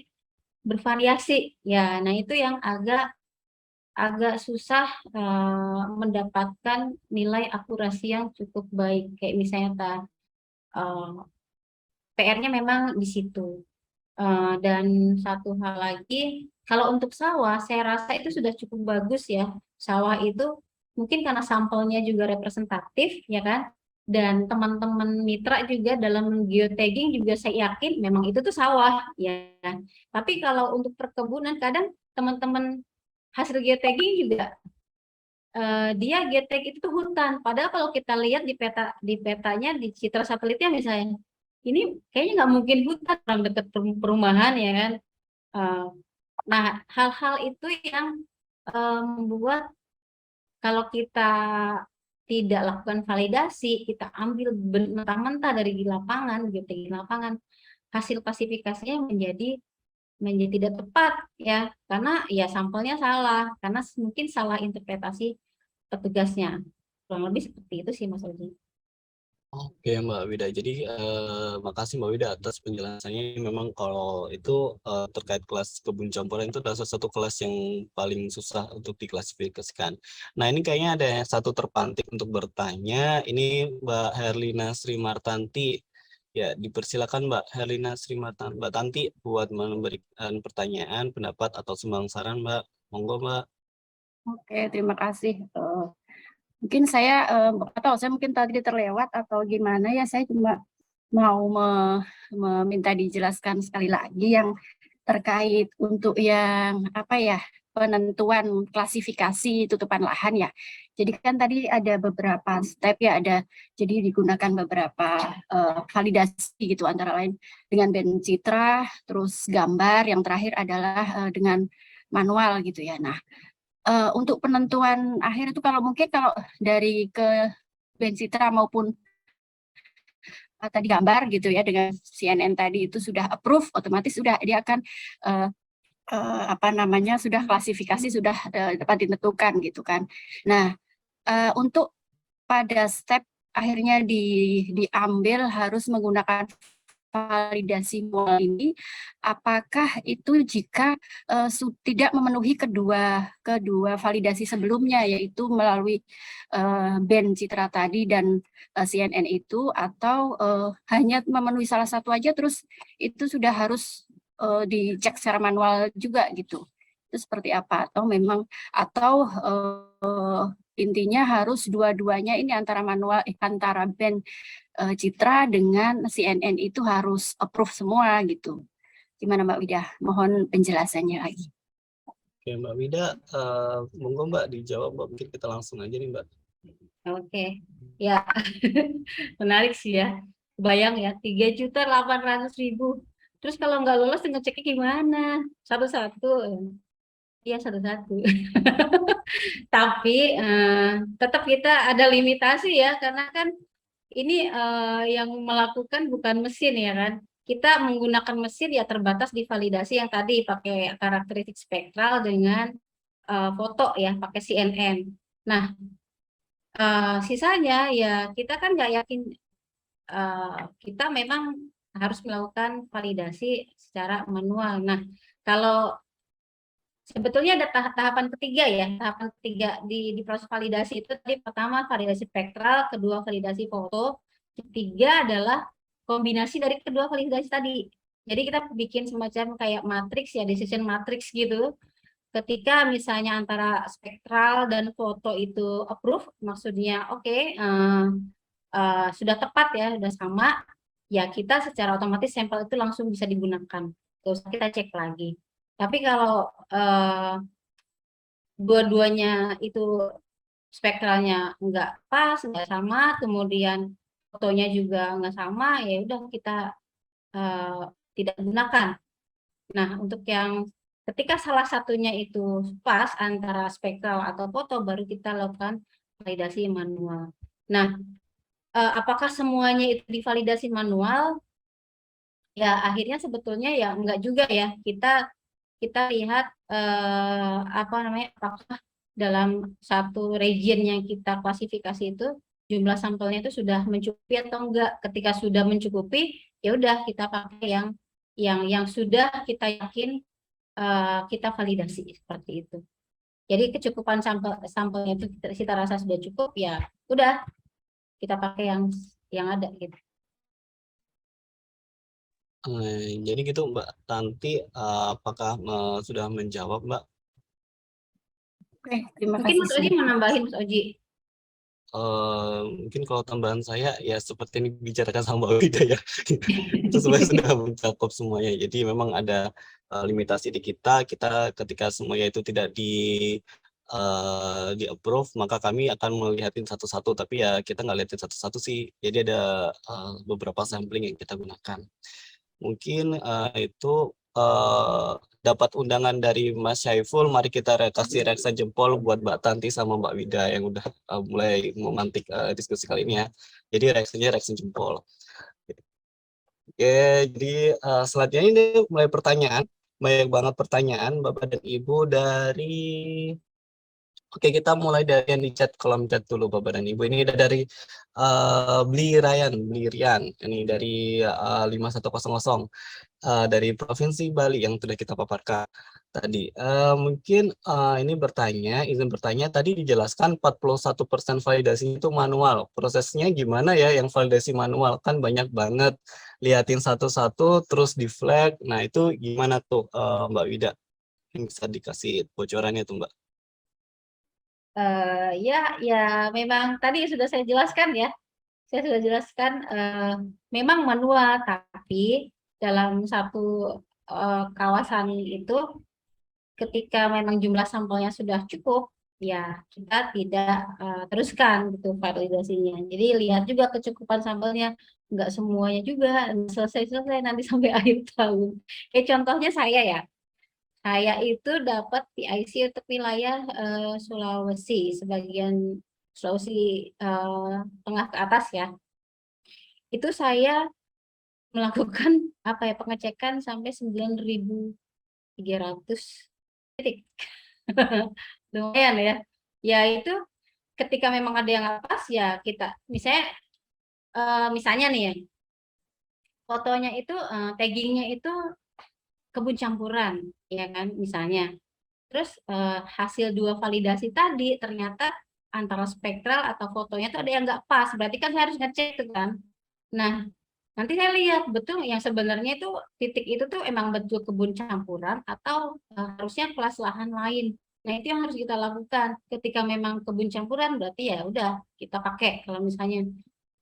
bervariasi ya. Nah, itu yang agak susah mendapatkan nilai akurasi yang cukup baik. Kayak misalnya PR-nya memang di situ. Dan satu hal lagi, kalau untuk sawah, saya rasa itu sudah cukup bagus ya. Sawah itu mungkin karena sampelnya juga representatif, ya kan? Dan teman-teman mitra juga dalam geotagging juga saya yakin memang itu tuh sawah, ya. Tapi kalau untuk perkebunan, kadang teman-teman hasil geotagging juga dia geotag itu tuh hutan. Padahal kalau kita lihat di petanya di citra satelitnya misalnya, ini kayaknya nggak mungkin hutan orang dekat perumahan ya kan. Nah, hal-hal itu yang membuat kalau kita tidak lakukan validasi, kita ambil mentah-mentah dari di lapangan, geotagging lapangan, hasil klasifikasinya menjadi tidak tepat ya, karena ya sampelnya salah, karena mungkin salah interpretasi petugasnya. Kurang lebih seperti itu sih Mas Oji. Oke Mbak Wida, jadi makasih Mbak Wida atas penjelasannya. Memang kalau itu terkait kelas kebun campuran itu adalah salah satu kelas yang paling susah untuk diklasifikasikan. Nah ini kayaknya ada satu terpantik untuk bertanya. Ini Mbak Herlina Sri Martanti. Ya, dipersilakan Mbak Herlina Sri Martanti, Mbak Tanti buat memberikan pertanyaan, pendapat atau sumbang saran Mbak. Monggo Mbak. Oke, terima kasih. Mungkin saya nggak tahu, saya mungkin tadi terlewat atau gimana ya, saya cuma mau meminta dijelaskan sekali lagi yang terkait untuk yang apa ya, penentuan klasifikasi tutupan lahan ya. Jadi kan tadi ada beberapa step ya, jadi digunakan beberapa validasi gitu, antara lain dengan band citra, terus gambar, yang terakhir adalah dengan manual gitu ya. Nah, untuk penentuan akhir itu kalau mungkin kalau dari ke band citra maupun tadi gambar gitu ya, dengan CNN tadi itu sudah approve, otomatis sudah dia akan apa namanya, sudah klasifikasi, sudah dapat ditentukan gitu kan. Nah, untuk pada step akhirnya diambil harus menggunakan validasi manual ini, apakah itu jika tidak memenuhi kedua validasi sebelumnya, yaitu melalui band citra tadi dan CNN itu, atau hanya memenuhi salah satu aja terus itu sudah harus dicek secara manual juga gitu. Itu seperti apa? Atau memang intinya harus dua-duanya ini, antara antara band citra dengan CNN itu harus approve semua gitu. Gimana Mbak Wida? Mohon penjelasannya lagi. Oke Mbak Wida, monggo Mbak dijawab Mbak. Mungkin kita langsung aja nih Mbak. Oke, ya menarik sih ya. Bayang ya, 3.800.000. Terus kalau nggak lolos ngeceknya gimana? Satu-satu. Iya, satu-satu. Tapi tetap kita ada limitasi ya, karena kan ini yang melakukan bukan mesin ya kan. Kita menggunakan mesin ya terbatas di validasi yang tadi pakai karakteristik spektral dengan foto ya, pakai CNN. Nah, sisanya ya kita kan nggak yakin, kita memang harus melakukan validasi secara manual. Nah, kalau sebetulnya ada tahapan ketiga ya, tahapan ketiga di proses validasi itu tadi, pertama validasi spektral, kedua validasi foto, ketiga adalah kombinasi dari kedua validasi tadi. Jadi kita bikin semacam kayak matriks ya, decision matrix gitu. Ketika misalnya antara spektral dan foto itu approve, maksudnya oke, sudah tepat ya, sudah sama, ya kita secara otomatis sampel itu langsung bisa digunakan. Terus kita cek lagi. Tapi kalau dua-duanya itu spektralnya nggak pas, nggak sama, kemudian fotonya juga nggak sama, ya udah kita tidak gunakan. Nah, untuk yang ketika salah satunya itu pas antara spektral atau foto, baru kita lakukan validasi manual. Nah, apakah semuanya itu divalidasi manual? Ya, akhirnya sebetulnya ya enggak juga ya. Kita kita lihat apa namanya, apakah dalam satu region yang kita klasifikasi itu jumlah sampelnya itu sudah mencukupi atau enggak. Ketika sudah mencukupi, ya udah kita pakai yang sudah kita yakin kita validasi seperti itu. Jadi kecukupan sampelnya itu kita rasa sudah cukup, ya udah kita pakai yang ada gitu. Jadi gitu Mbak Tanti, apakah sudah menjawab Mbak? Oke, terima Mungkin kasih. Mas Oji mau nambahin, Mas Oji. Mungkin kalau tambahan saya ya seperti yang dibicarakan sama Mbak Wida ya, itu sebenarnya sudah mencakup semuanya. Jadi memang ada limitasi di kita ketika semuanya itu tidak di approve, maka kami akan melihatin satu-satu, tapi ya kita nggak lihatin satu-satu sih. Jadi ada beberapa sampling yang kita gunakan. Mungkin itu dapat undangan dari Mas Syaiful, mari kita kasih reksa jempol buat Mbak Tanti sama Mbak Wida yang udah mulai memantik diskusi kali ini ya. Jadi reksa jempol. Oke, jadi selanjutnya ini mulai pertanyaan, banyak banget pertanyaan Bapak dan Ibu dari. Oke, kita mulai dari yang di chat, kolom chat dulu Bapak dan Ibu. Ini ada dari Bli Rian, ini dari 5100 dari Provinsi Bali yang sudah kita paparkan tadi. Mungkin ini izin bertanya, tadi dijelaskan 41% validasi itu manual. Prosesnya gimana ya yang validasi manual? Kan banyak banget, liatin satu-satu terus di flag. Nah itu gimana tuh Mbak Wida? Yang bisa dikasih bocorannya tuh Mbak? Ya memang tadi sudah saya jelaskan ya. Saya sudah jelaskan memang manual, tapi dalam satu kawasan itu ketika memang jumlah sampelnya sudah cukup, ya kita tidak teruskan gitu validasinya. Jadi lihat juga kecukupan sampelnya, nggak semuanya juga selesai nanti sampai akhir tahun. Kayak contohnya saya itu dapat PIC untuk wilayah Sulawesi, sebagian Sulawesi tengah ke atas ya. Itu saya melakukan pengecekan sampai 9.300 titik. Lumayan ya. Ya itu ketika memang ada yang pas ya kita misalnya nih ya, fotonya itu taggingnya itu kebun campuran ya kan misalnya. Terus hasil 2 validasi tadi ternyata antara spektral atau fotonya itu ada yang nggak pas, berarti kan saya harus ngecek tuh kan. Nah, nanti saya lihat betul yang sebenarnya itu titik itu tuh emang betul kebun campuran atau harusnya kelas lahan lain. Nah, itu yang harus kita lakukan. Ketika memang kebun campuran berarti ya udah kita pakai. Kalau misalnya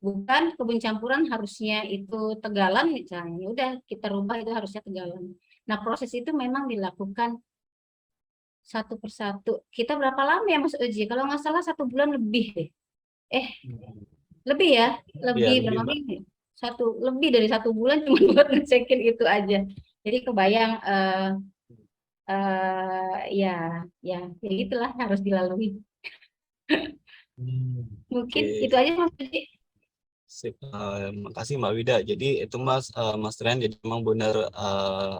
bukan kebun campuran harusnya itu tegalan misalnya, ya udah kita rubah itu harusnya tegalan. Nah, proses itu memang dilakukan satu persatu. Kita berapa lama ya Mas Uji? Kalau nggak salah 1 bulan lebih deh. Lebih ya? Lebih Iya, berapa Mbak. minggu? Lebih dari 1 bulan cuma buat ngecekin itu aja. Jadi kebayang ya gitulah harus dilalui. Mungkin Oke. itu aja Mas Uji. Sip, makasih Mbak Wida. Jadi itu Mas Rian, jadi memang benar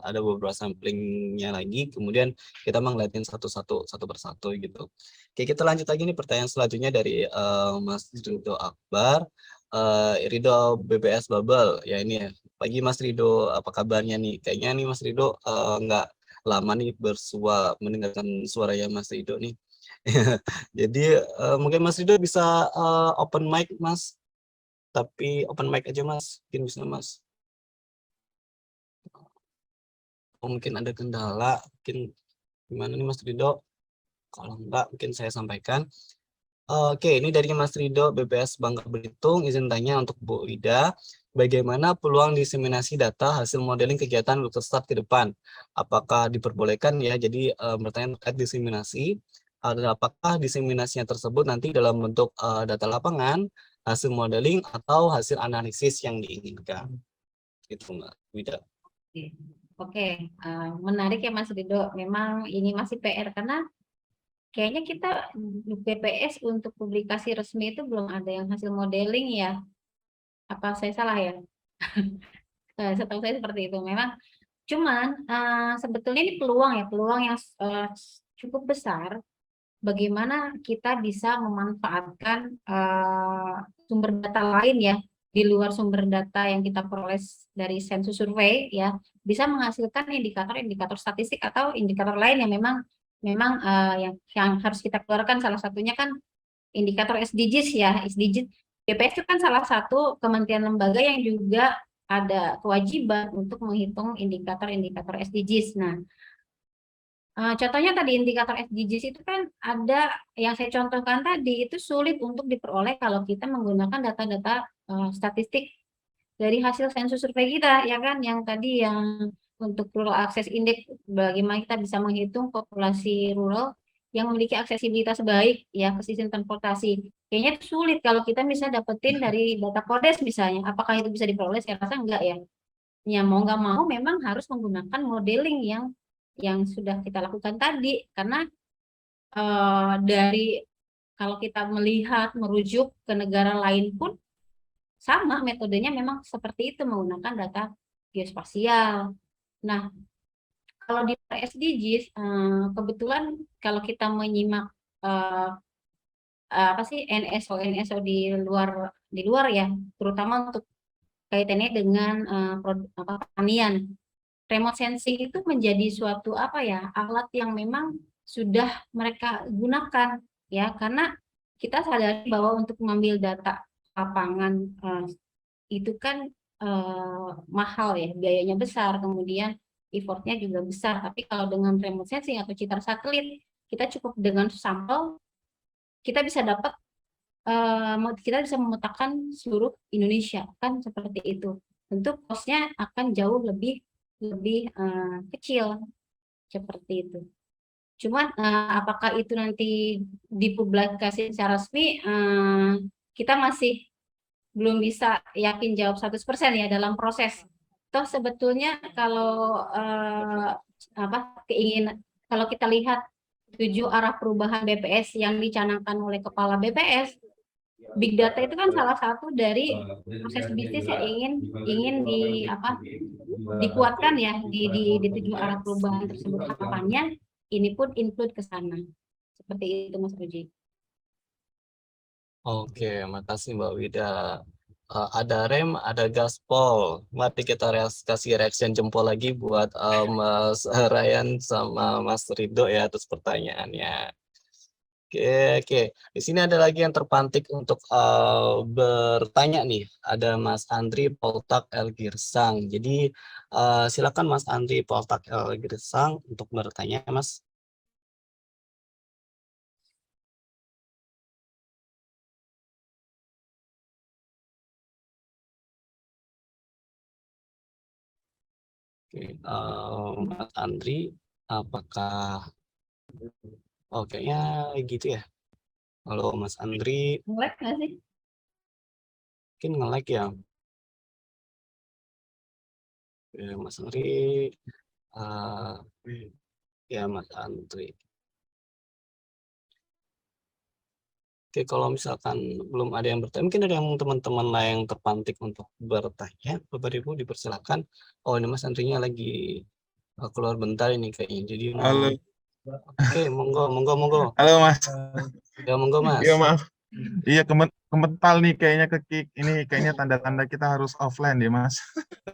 ada beberapa samplingnya lagi. Kemudian kita ngeliatin satu persatu gitu. Oke, kita lanjut lagi nih pertanyaan selanjutnya dari Mas Rido Akbar, Rido BBS Bubble. Ya ini ya. Pagi Mas Rido, apa kabarnya nih? Kayaknya nih Mas Rido nggak lama nih mendengarkan suaranya Mas Rido nih. Jadi mungkin Mas Rido bisa open mic Mas. Tapi open mic aja Mas, mungkin bisa Mas. Mungkin ada kendala, mungkin gimana nih Mas Rido? Kalau enggak, mungkin saya sampaikan. Oke, ini dari Mas Rido, BPS Bangka Belitung, izin tanya untuk Bu Ida, bagaimana peluang diseminasi data hasil modeling kegiatan Dr. Start ke depan? Apakah diperbolehkan ya? Jadi bertanya terkait diseminasi, apakah diseminasinya tersebut nanti dalam bentuk data lapangan, hasil modeling, atau hasil analisis yang diinginkan? Itu Mbak Wida. Oke, menarik ya Mas Rido. Memang ini masih PR karena kayaknya kita BPS untuk publikasi resmi itu belum ada yang hasil modeling ya. Apa saya salah ya? Setahu saya seperti itu. Memang Cuman sebetulnya ini peluang yang cukup besar bagaimana kita bisa memanfaatkan sumber data lain ya di luar sumber data yang kita peroleh dari sensus survei ya, bisa menghasilkan indikator-indikator statistik atau indikator lain yang memang yang harus kita keluarkan. Salah satunya kan indikator SDGs ya. SDGs BPS itu kan salah satu kementerian lembaga yang juga ada kewajiban untuk menghitung indikator-indikator SDGs. Nah, contohnya tadi indikator SDGs itu kan ada yang saya contohkan tadi, itu sulit untuk diperoleh kalau kita menggunakan data-data statistik dari hasil sensus survei kita, ya kan, yang tadi yang untuk rural access index, bagaimana kita bisa menghitung populasi rural yang memiliki aksesibilitas baik ya ke sistem transportasi. Kayaknya itu sulit kalau kita bisa dapetin dari data Kodes misalnya. Apakah itu bisa diperoleh? Saya rasa enggak ya. Ya mau nggak mau memang harus menggunakan modeling yang sudah kita lakukan tadi, karena dari kalau kita melihat merujuk ke negara lain pun sama metodenya, memang seperti itu menggunakan data geospasial. Nah, kalau di SDGs kebetulan kalau kita menyimak apa sih NSO di luar ya, terutama untuk kaitannya dengan pertanian. Remote sensing itu menjadi suatu alat yang memang sudah mereka gunakan ya, karena kita sadari bahwa untuk mengambil data lapangan itu kan mahal ya, biayanya besar, kemudian effortnya juga besar. Tapi kalau dengan remote sensing atau citra satelit, kita cukup dengan sampel, kita bisa dapat kita bisa memetakan seluruh Indonesia, kan seperti itu. Tentu cost-nya akan jauh lebih kecil seperti itu. Cuman apakah itu nanti dipublikasi secara resmi, kita masih belum bisa yakin jawab 100% ya, dalam proses. Toh sebetulnya kalau kalau kita lihat 7 arah perubahan BPS yang dicanangkan oleh Kepala BPS, Big Data itu kan salah satu dari proses bisnis yang ingin dikuatkan ya di 7 arah perubahan tersebut. Harapannya ini pun include ke sana. Seperti itu Mas Puji. Oke, makasih Mbak Wida. Ada rem, ada gaspol. Mari kita kasih reaction jempol lagi buat Mas Ryan sama Mas Rido ya atas pertanyaannya. Oke. Di sini ada lagi yang terpantik untuk bertanya nih. Ada Mas Andri Poltak El Girsang. Jadi silakan Mas Andri Poltak El Girsang untuk bertanya, Mas. Oke, Mas Andri, apakah kayaknya gitu ya. Halo Mas Andri, Nge-lag nggak sih? mungkin nge-lag ya. Oke, Mas Andri, ya Mas Andri. Oke, kalau misalkan belum ada yang bertanya, mungkin ada yang teman-teman lain yang terpantik untuk bertanya. Bapak Ibu dipersilakan. Oh, ini Mas Andrinya lagi keluar bentar ini kayaknya. Jadi Halo. Oke, monggo. Halo Mas. Ya, monggo Mas. Iya maaf. Iya kemental nih kayaknya kekik. Ini kayaknya tanda-tanda kita harus offline deh Mas.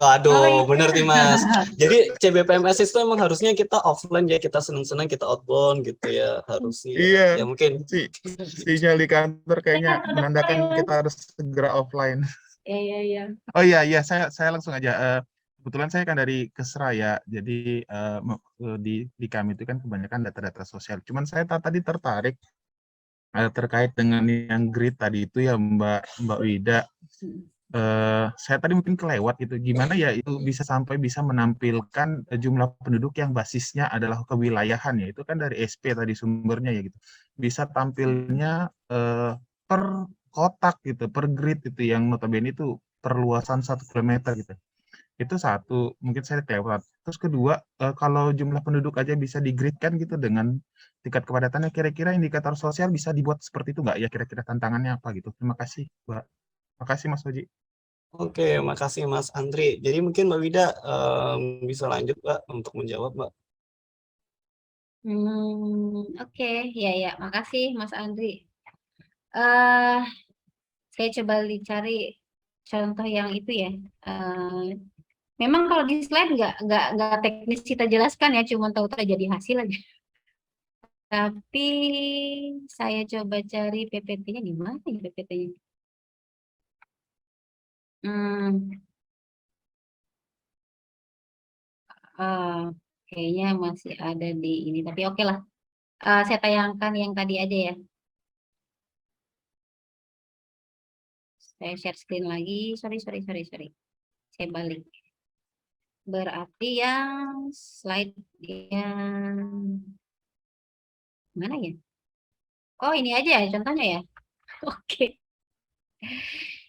Aduh, bener nih Mas. Jadi CBPMS itu emang harusnya kita offline ya, kita senang-senang, kita outbound gitu ya, harusnya. Iya. Ya mungkin Sinyal di kantor kayaknya menandakan kita harus segera offline. Iya. Oh iya, saya langsung aja. Kebetulan saya kan dari Kesra ya, jadi di kami itu kan kebanyakan data-data sosial. Cuman saya tadi tertarik terkait dengan yang grid tadi itu ya Mbak Wida. Saya tadi mungkin kelewat gitu, gimana ya itu bisa menampilkan jumlah penduduk yang basisnya adalah kewilayahan ya, itu kan dari SP tadi sumbernya ya gitu. Bisa tampilnya per kotak gitu, per grid itu yang notabene itu perluasan 1 kilometer gitu. Itu satu, mungkin saya kelewat. Terus kedua, kalau jumlah penduduk aja bisa di-grid-kan gitu dengan tingkat kepadatannya, kira-kira indikator sosial bisa dibuat seperti itu nggak ya? Kira-kira tantangannya apa gitu? Terima kasih, Mbak. Makasih Mas Oji. Oke, makasih Mas Andri. Jadi mungkin Mbak Wida bisa lanjut Mbak untuk menjawab Mbak. Oke, ya, makasih Mas Andri. eh saya coba cari contoh yang itu ya. Memang kalau di slide nggak teknis kita jelaskan ya, cuma tahu-tahu jadi hasil aja. Tapi saya coba cari PPT-nya di mana ya PPT-nya? Kayaknya masih ada di ini, tapi oke lah. Saya tayangkan yang tadi aja ya. Saya share screen lagi. Sorry. Saya balik. Berarti yang slide yang mana ya? Oh, ini aja ya contohnya ya. Oke.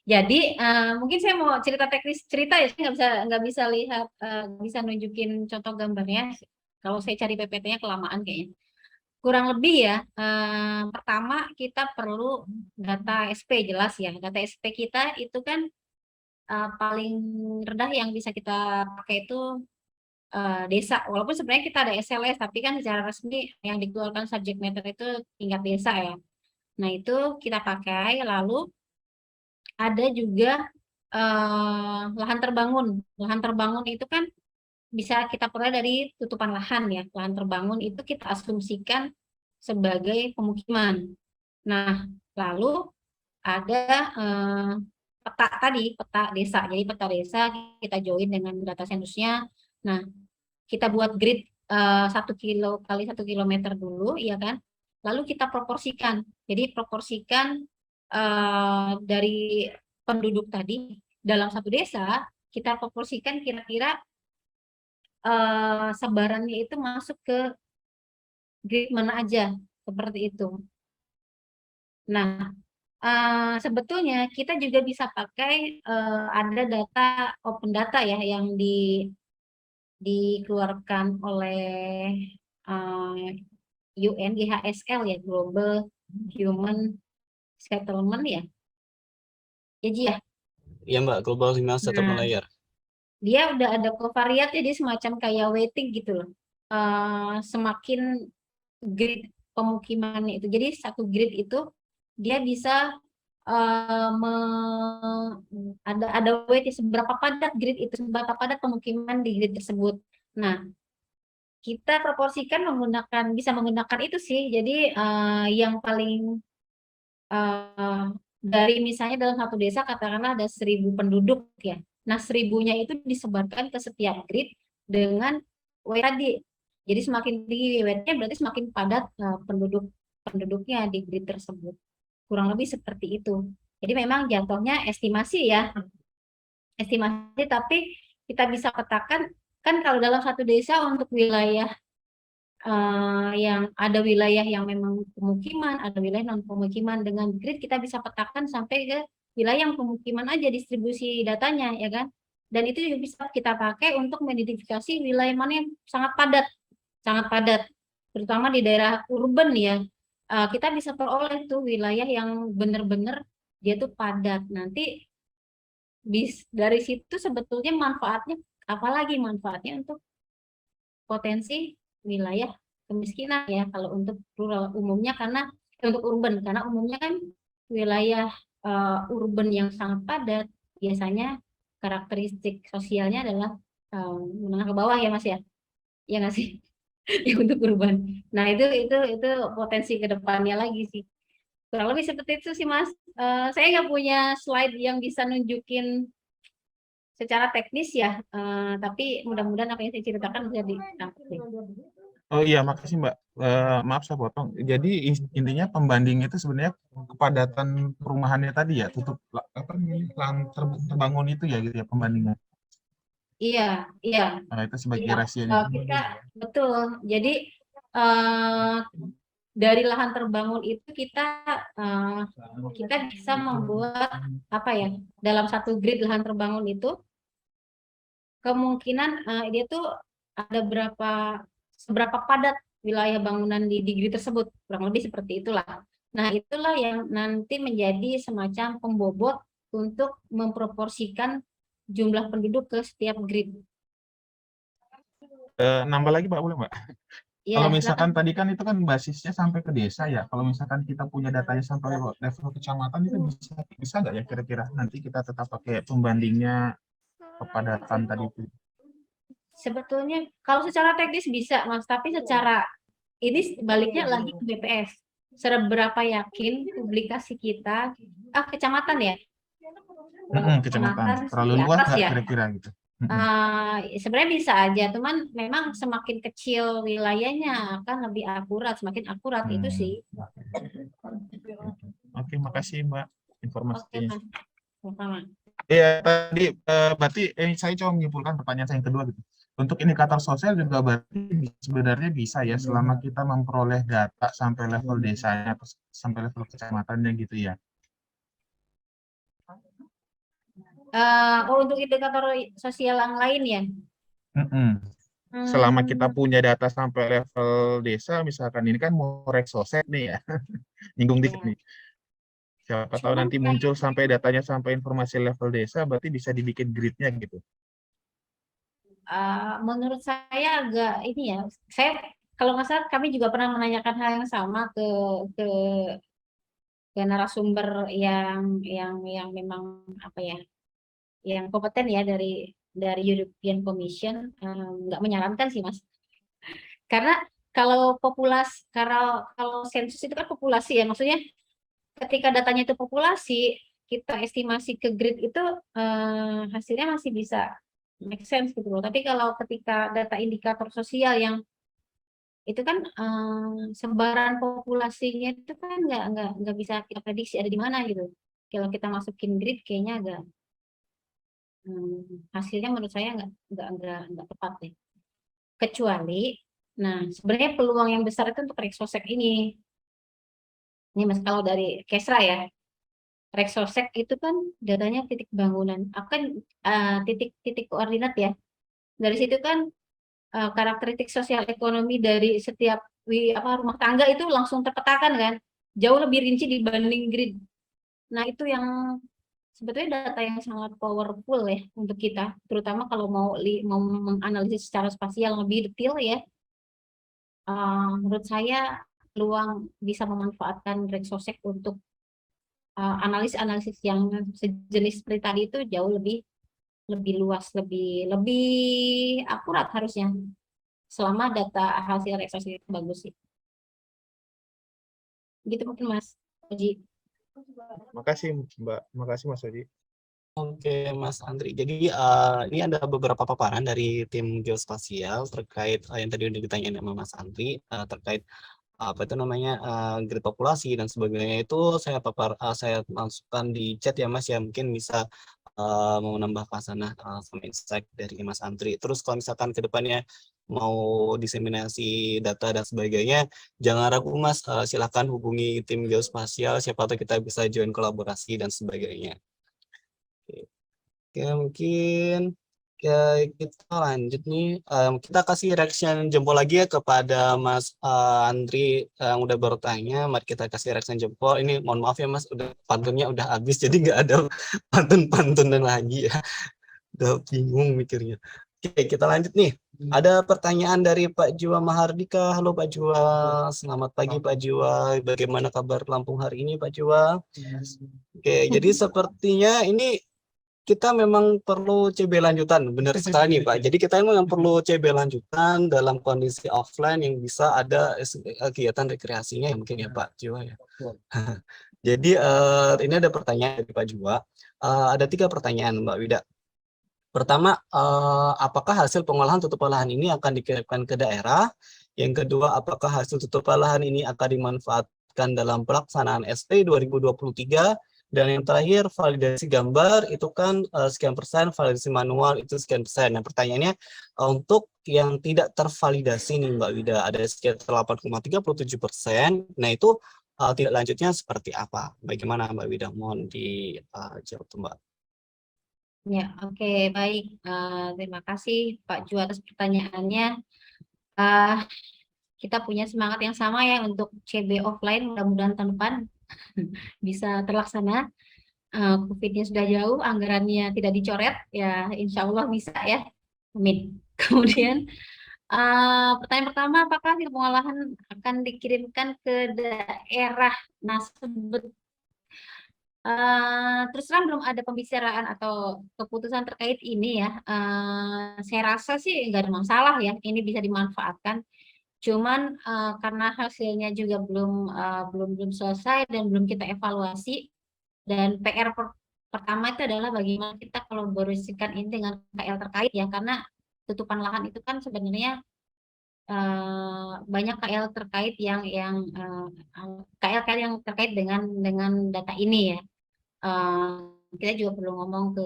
Jadi mungkin saya mau cerita ya, saya nggak bisa lihat, bisa nunjukin contoh gambarnya. Kalau saya cari PPT-nya kelamaan kayaknya. Kurang lebih ya, pertama kita perlu data SP jelas ya. Data SP kita itu kan paling rendah yang bisa kita pakai itu desa. Walaupun sebenarnya kita ada SLS, tapi kan secara resmi yang dikeluarkan subject matter itu tingkat desa ya. Nah itu kita pakai, lalu ada juga lahan terbangun. Lahan terbangun itu kan bisa kita peroleh dari tutupan lahan ya. Lahan terbangun itu kita asumsikan sebagai pemukiman. Nah, lalu ada peta tadi, peta desa. Jadi peta desa kita join dengan data sensusnya. Nah, kita buat grid 1 kilo kali 1 kilometer dulu, ya kan? Lalu kita proporsikan. Jadi proporsikan dari penduduk tadi dalam satu desa, kita proporsikan kira-kira sebarannya itu masuk ke grid mana aja, seperti itu. Nah, sebetulnya kita juga bisa pakai ada data open data ya yang dikeluarkan oleh UN GHSL ya, Global Human Settlement ya. Ya Ji ya. Iya Mbak, Global Human Settlement Nah, Layer. dia udah ada covariate jadi semacam kayak weighting gitu loh. Semakin grid pemukimannya itu, jadi satu grid itu dia bisa ada weight seberapa padat grid itu, seberapa padat pemukiman di grid tersebut. Nah, kita proporsikan bisa menggunakan itu sih. Jadi yang paling dari misalnya dalam satu desa katakanlah ada 1.000 penduduk ya. Nah, 1.000-nya itu disebarkan ke setiap grid dengan weight tadi. Jadi semakin tinggi weight-nya berarti semakin padat penduduknya di grid tersebut. Kurang lebih seperti itu. Jadi memang jatuhnya estimasi ya. Estimasi, tapi kita bisa petakan kan kalau dalam satu desa untuk wilayah yang ada wilayah yang memang pemukiman, ada wilayah non pemukiman, dengan grid kita bisa petakan sampai ke wilayah yang pemukiman aja distribusi datanya ya kan. Dan itu juga bisa kita pakai untuk mengidentifikasi wilayah mana yang sangat padat, terutama di daerah urban ya. Kita bisa peroleh tuh wilayah yang benar-benar dia tuh padat. Nanti dari situ sebetulnya manfaatnya, apalagi manfaatnya untuk potensi wilayah kemiskinan ya kalau untuk rural umumnya, karena untuk urban, karena umumnya kan wilayah urban yang sangat padat biasanya karakteristik sosialnya adalah menengah ke bawah ya Mas ya nggak sih ya untuk urban. Nah itu potensi kedepannya lagi sih, kurang lebih seperti itu sih Mas. Saya nggak punya slide yang bisa nunjukin secara teknis ya, tapi mudah-mudahan apa yang saya ceritakan bisa ditangkap. Oh iya, makasih Mbak. Maaf saya potong. Jadi intinya pembanding itu sebenarnya kepadatan perumahannya tadi ya, lahan terbangun itu ya gitu ya pembandingan. Iya. Nah, itu sebagai Iya. rasionya. Betul. Jadi dari lahan terbangun itu kita bisa membuat apa ya, dalam satu grid lahan terbangun itu kemungkinan dia tuh ada seberapa padat wilayah bangunan di grid tersebut, kurang lebih seperti itulah. Nah itulah yang nanti menjadi semacam pembobot untuk memproporsikan jumlah penduduk ke setiap grid. Nambah lagi Mbak, boleh Mbak? Ya, Kalau silakan. misalkan tadi kan itu kan basisnya sampai ke desa ya. Kalau misalkan kita punya datanya sampai level kecamatan itu bisa nggak ya kira-kira nanti kita tetap pakai pembandingnya kepadatan tadi itu? Sebetulnya kalau secara teknis bisa, Mas, tapi secara ini baliknya lagi ke BPS. Seberapa yakin publikasi kita, kecamatan ya? Kecamatan. Terlalu di luas atas nggak ya? kira-kira gitu? Sebenarnya bisa aja, cuman memang semakin kecil wilayahnya akan lebih akurat, semakin akurat itu sih. Oke, makasih Mbak Oke, informasinya. Mas. Sama-sama. Iya, tadi berarti saya coba menyimpulkan pertanyaan saya yang kedua gitu. Untuk indikator sosial juga berarti sebenarnya bisa ya selama kita memperoleh data sampai level desanya atau sampai level kecamatannya gitu ya. Untuk indikator sosial yang lain ya? Selama kita punya data sampai level desa, misalkan ini kan mau reksoset nih ya, nyinggung dikit nih. Siapa tahu nanti muncul sampai datanya sampai informasi level desa, berarti bisa dibikin gridnya gitu. Menurut saya agak ini ya, saya kalau nggak salah kami juga pernah menanyakan hal yang sama ke narasumber yang memang apa ya, yang kompeten ya dari European Commission, nggak menyarankan sih Mas, karena kalau sensus itu kan populasi ya, maksudnya ketika datanya itu populasi, kita estimasi ke grid itu hasilnya masih bisa make sense gitu loh. Tapi kalau ketika data indikator sosial yang itu kan sebaran populasinya itu kan nggak bisa kita prediksi ada di mana gitu. Kalau kita masukin grid kayaknya agak hasilnya menurut saya nggak tepat deh. Kecuali, nah sebenarnya peluang yang besar itu untuk Rexosec ini. Ini Mas, kalau dari Kesra ya, Rexosec itu kan datanya titik bangunan, akan titik koordinat ya. Dari situ kan karakteristik sosial ekonomi dari setiap rumah tangga itu langsung terpetakan kan, jauh lebih rinci dibanding grid. Nah itu yang sebetulnya data yang sangat powerful ya untuk kita, terutama kalau mau menganalisis secara spasial lebih detail ya. Menurut saya peluang bisa memanfaatkan Rexosec untuk analisis yang sejenis seperti tadi itu jauh lebih luas, lebih akurat harusnya, selama data hasil Rexosec itu bagus sih. Gitu mungkin Mas Oji. Makasih Mbak, makasih Mas Oji. Oke, Mas Andri. Jadi ini ada beberapa paparan dari tim geospasial terkait yang tadi udah ditanyain sama Mas Andri terkait apa itu namanya grid populasi dan sebagainya. Itu saya saya masukkan di chat ya Mas, ya mungkin bisa mau menambahkan sana sama insight dari Mas Andri. Terus kalau misalkan ke depannya mau diseminasi data dan sebagainya, jangan ragu Mas, silakan hubungi tim geospasial, siapa tahu kita bisa join kolaborasi dan sebagainya. Oke, mungkin kita lanjut nih. Kita kasih reaction jempol lagi ya kepada Mas Andri yang udah bertanya. Mari kita kasih reaction jempol. Ini mohon maaf ya Mas, udah pantunnya udah habis, jadi nggak ada pantun-pantunan lagi ya. Udah bingung mikirnya. Oke, kita lanjut nih. Ada pertanyaan dari Pak Jua Mahardika. Halo Pak Jua, selamat pagi Pak Jua. Bagaimana kabar Lampung hari ini Pak Jua? Oke, jadi sepertinya ini kita memang perlu CB lanjutan, benar sekali nih Pak. Jadi kita memang perlu CB lanjutan dalam kondisi offline yang bisa ada kegiatan rekreasinya ya mungkin ya Pak Jua ya. Jadi ini ada pertanyaan dari Pak Jua. Ada 3 pertanyaan Mbak Wida. Pertama, apakah hasil pengolahan tutupan lahan ini akan dikirimkan ke daerah? Yang kedua, apakah hasil tutupan lahan ini akan dimanfaatkan dalam pelaksanaan SP 2023? Dan yang terakhir, validasi gambar itu kan sekian persen, validasi manual itu sekian persen. Nah pertanyaannya, untuk yang tidak tervalidasi nih Mbak Wida, ada sekitar 8,37%. Nah itu tidak lanjutnya seperti apa? Bagaimana Mbak Wida? Mohon dijawab Mbak. Ya, oke, baik. Terima kasih Pak Ju atas pertanyaannya. Kita punya semangat yang sama ya untuk CB offline, mudah-mudahan tahun depan bisa terlaksana. COVID-nya sudah jauh, anggarannya tidak dicoret, ya insya Allah bisa ya. Amin. Kemudian pertanyaan pertama, apakah hasil pengolahan akan dikirimkan ke daerah? Nah, terus terang belum ada pembicaraan atau keputusan terkait ini ya. Saya rasa sih nggak ada masalah ya, ini bisa dimanfaatkan. Cuman karena hasilnya juga belum selesai dan belum kita evaluasi, dan PR pertama itu adalah bagaimana kita kolaborasikan ini dengan KL terkait ya, karena tutupan lahan itu kan sebenarnya banyak KL terkait yang KL yang terkait dengan data ini ya. Kita juga perlu ngomong ke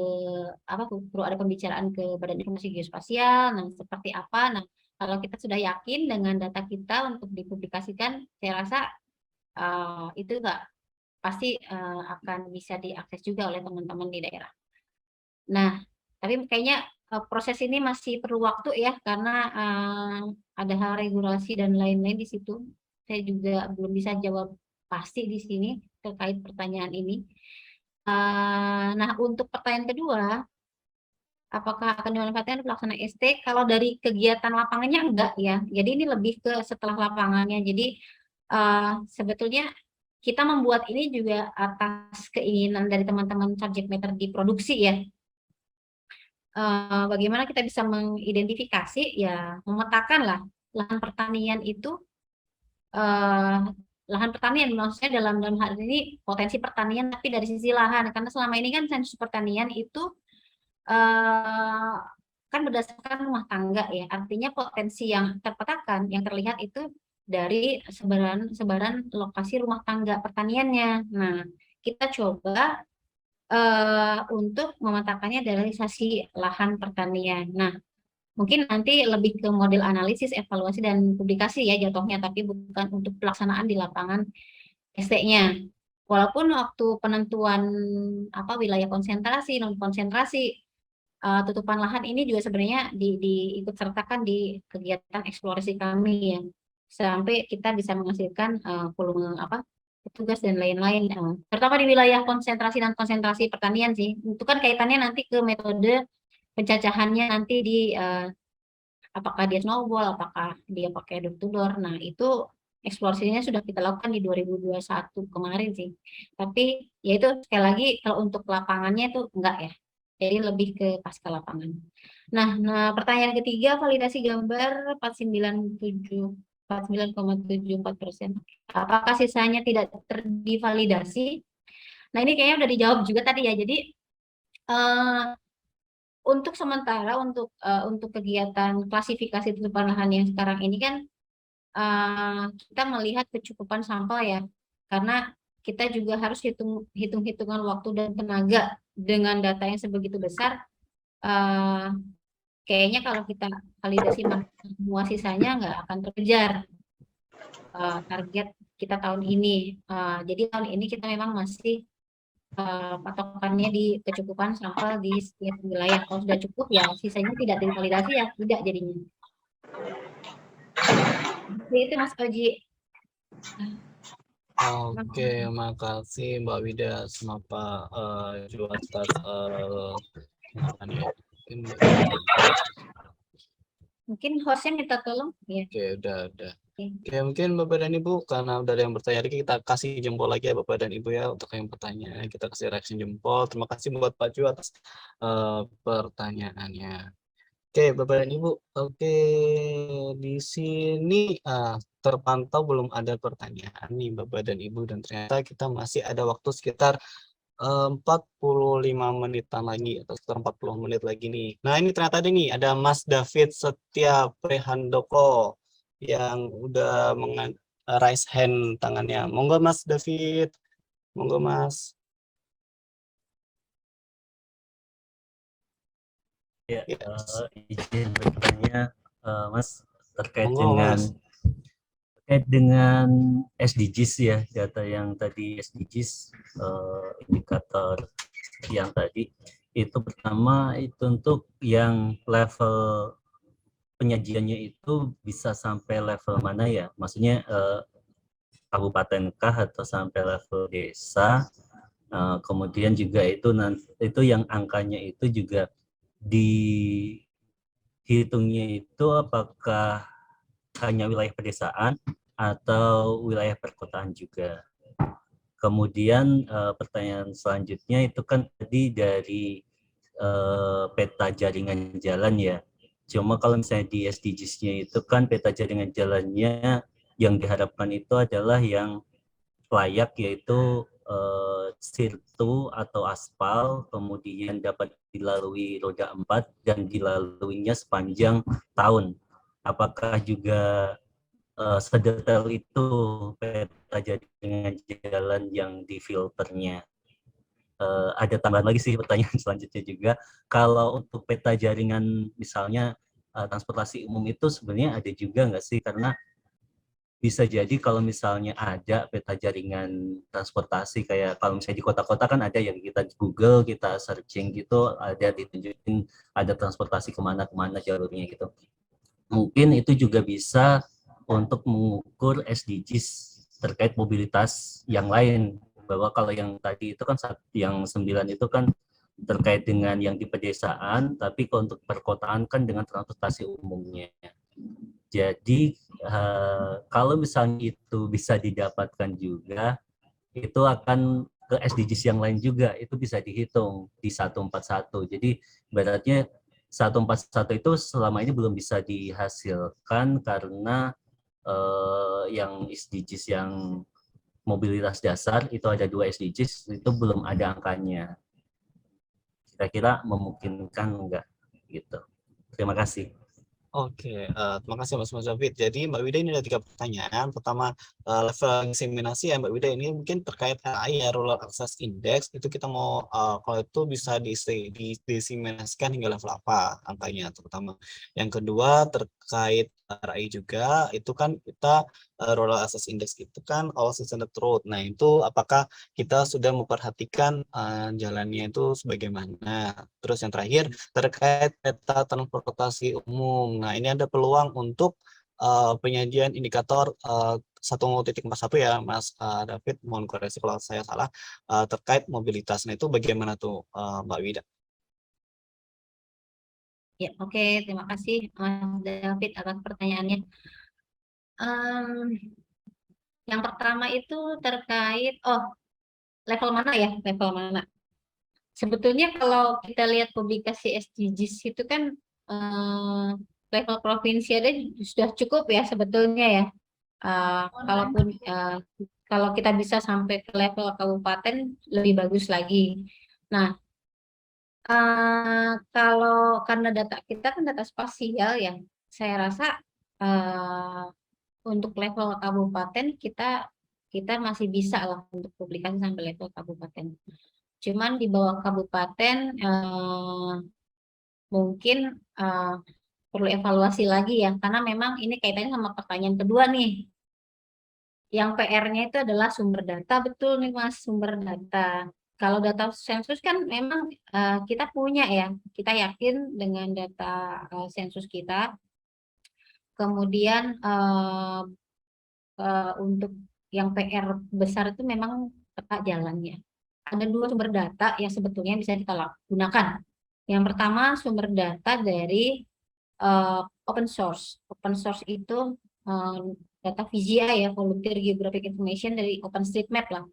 perlu ada pembicaraan ke Badan Informasi Geospasial. Nah, seperti apa? Nah, kalau kita sudah yakin dengan data kita untuk dipublikasikan, saya rasa itu nggak pasti akan bisa diakses juga oleh teman-teman di daerah. Nah, tapi kayaknya proses ini masih perlu waktu ya, karena ada hal regulasi dan lain-lain di situ. Saya juga belum bisa jawab pasti di sini terkait pertanyaan ini. Nah, untuk pertanyaan kedua, apakah akan dimanfaatkan pelaksana ST? Kalau dari kegiatan lapangannya enggak ya. Jadi ini lebih ke setelah lapangannya. Jadi sebetulnya kita membuat ini juga atas keinginan dari teman-teman subject matter di produksi ya. Bagaimana kita bisa mengidentifikasi ya, memetakan lah lahan pertanian itu, lahan pertanian maksudnya dalam hal ini potensi pertanian tapi dari sisi lahan, karena selama ini kan sensus pertanian itu kan berdasarkan rumah tangga ya, artinya potensi yang terpetakan yang terlihat itu dari sebaran lokasi rumah tangga pertaniannya. Nah, kita coba untuk memetakannya dari sisi lahan pertanian. Nah, mungkin nanti lebih ke model analisis, evaluasi, dan publikasi ya jatuhnya, tapi bukan untuk pelaksanaan di lapangan ST-nya. Walaupun waktu penentuan wilayah konsentrasi, non konsentrasi, tutupan lahan ini juga sebenarnya diikut sertakan di kegiatan eksplorasi kami ya, sampai kita bisa menghasilkan volume petugas dan lain-lain, terutama di wilayah konsentrasi dan konsentrasi pertanian sih. Itu kan kaitannya nanti ke metode pencacahannya nanti di apakah dia snowball, apakah dia pakai door to door. Nah, itu eksplorasinya sudah kita lakukan di 2021 kemarin sih. Tapi ya itu sekali lagi kalau untuk lapangannya itu enggak ya. Jadi lebih ke pasca lapangan. Nah, pertanyaan ketiga, validasi gambar 49,74%. Apakah sisanya tidak terdivalidasi? Nah, ini kayaknya udah dijawab juga tadi ya. Jadi untuk sementara untuk kegiatan klasifikasi tutupan lahan yang sekarang ini kan kita melihat kecukupan sampel ya, karena kita juga harus hitung-hitungan waktu dan tenaga dengan data yang sebegitu besar. Kayaknya kalau kita validasi semua sisanya nggak akan terkejar target kita tahun ini. Jadi tahun ini kita memang masih patokannya di kecukupan sampel di setiap wilayah. Kalau sudah cukup ya sisanya tidak divalidasi ya tidak jadinya. Jadi itu Mas Oji. Oke, makasih Mbak Wida sama Pak Ju atas Mungkin hostnya minta tolong ya. Oke, udah. Oke, mungkin Bapak dan Ibu, karena udah ada yang bertanya lagi, kita kasih jempol lagi ya Bapak dan Ibu ya untuk yang bertanya. Kita kasih reaction jempol. Terima kasih buat Pak Ju atas pertanyaannya. Oke, Bapak dan Ibu. Oke, di sini terpantau belum ada pertanyaan nih Bapak dan Ibu, dan ternyata kita masih ada waktu sekitar 45 menitan lagi atau sekitar 40 menit lagi nih. Nah, ini ternyata ada nih, ada Mas David Setia Prehandoko yang udah raise hand tangannya. Monggo Mas David. Monggo Mas. Ya, izin bertanya Mas terkait Monggo, dengan Mas. SDGs ya, data yang tadi SDGs, indikator yang tadi itu pertama itu untuk yang level penyajiannya itu bisa sampai level mana ya? Maksudnya kabupaten kah atau sampai level desa? Kemudian juga itu yang angkanya itu juga dihitungnya itu apakah hanya wilayah pedesaan atau wilayah perkotaan juga. Kemudian pertanyaan selanjutnya itu kan tadi dari peta jaringan jalan ya. Cuma kalau misalnya di SDGs-nya itu kan peta jaringan jalannya yang diharapkan itu adalah yang layak, yaitu sirtu atau aspal, kemudian dapat dilalui roda 4 dan dilaluinya sepanjang tahun. Apakah juga sedetail itu peta jaringan jalan yang difilternya? Ada tambahan lagi sih pertanyaan selanjutnya juga. Kalau untuk peta jaringan misalnya transportasi umum itu sebenarnya ada juga nggak sih? Karena bisa jadi kalau misalnya ada peta jaringan transportasi, kayak kalau misalnya di kota-kota kan ada yang kita Google, kita searching gitu, ada ditunjukin ada transportasi kemana-kemana jalurnya gitu. Mungkin itu juga bisa untuk mengukur SDGs terkait mobilitas yang lain, bahwa kalau yang tadi itu kan yang 9 itu kan terkait dengan yang di pedesaan, tapi kalau untuk perkotaan kan dengan transportasi umumnya. Jadi kalau misalnya itu bisa didapatkan juga, itu akan ke SDGs yang lain juga, itu bisa dihitung di 141. Jadi ibaratnya 141 itu selama ini belum bisa dihasilkan karena yang SDGs yang mobilitas dasar itu ada 2 SDGs, itu belum ada angkanya. Kira-kira memungkinkan enggak gitu. Terima kasih. Oke, terima kasih Mas Muzafid. Jadi Mbak Wida ini ada 3 pertanyaan. Pertama, level diseminasi ya Mbak Wida, ini mungkin terkait RAI ya, Rural Access Index, itu kita mau kalau itu bisa diseminasikan hingga level apa angkanya terutama. Yang kedua terkait RAI juga, itu kan kita Rural Access Index itu kan all seasoned road. Nah itu apakah kita sudah memperhatikan jalannya itu sebagaimana. Terus yang terakhir terkait peta transportasi umum. Nah, ini ada peluang untuk penyajian indikator 1.41 ya, Mas David. Mohon koreksi kalau saya salah terkait mobilitas. Nah, itu bagaimana tuh Mbak Wida? Ya, oke. Terima kasih Mas David atas pertanyaannya. Yang pertama itu terkait, level mana ya? Level mana? Sebetulnya kalau kita lihat publikasi SDGs itu kan level provinsi ada sudah cukup ya sebetulnya ya. Kalau kita bisa sampai ke level kabupaten lebih bagus lagi. Nah, kalau karena data kita kan data spasial ya, saya rasa untuk level kabupaten kita masih bisa lah untuk publikasi sampai level kabupaten. Cuman di bawah kabupaten mungkin perlu evaluasi lagi ya, karena memang ini kaitannya sama pertanyaan kedua nih. Yang PR-nya itu adalah sumber data, betul nih Mas, sumber data. Kalau data sensus kan memang kita punya ya, kita yakin dengan data sensus kita. Kemudian untuk yang PR besar itu memang peta jalannya. Ada 2 sumber data yang sebetulnya bisa kita gunakan. Yang pertama sumber data dari open source. Open source itu data VGI ya, Volunteer Geographic Information dari OpenStreetMap lah.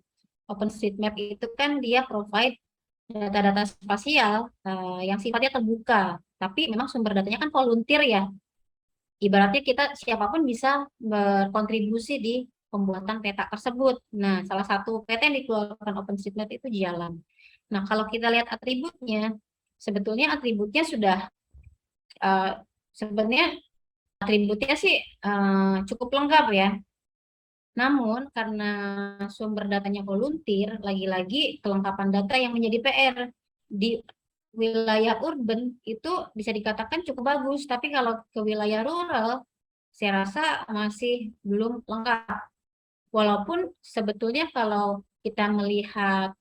OpenStreetMap itu kan dia provide data-data spasial yang sifatnya terbuka, tapi memang sumber datanya kan volunteer ya. Ibaratnya kita siapapun bisa berkontribusi di pembuatan peta tersebut. Nah, salah satu peta yang dikeluarkan OpenStreetMap itu jalan. Nah, kalau kita lihat atributnya, sebetulnya atributnya sudah sebenarnya atributnya sih cukup lengkap ya. Namun karena sumber datanya volunteer, lagi-lagi kelengkapan data yang menjadi PR di wilayah urban itu bisa dikatakan cukup bagus, tapi kalau ke wilayah rural, saya rasa masih belum lengkap. Walaupun sebetulnya kalau kita melihat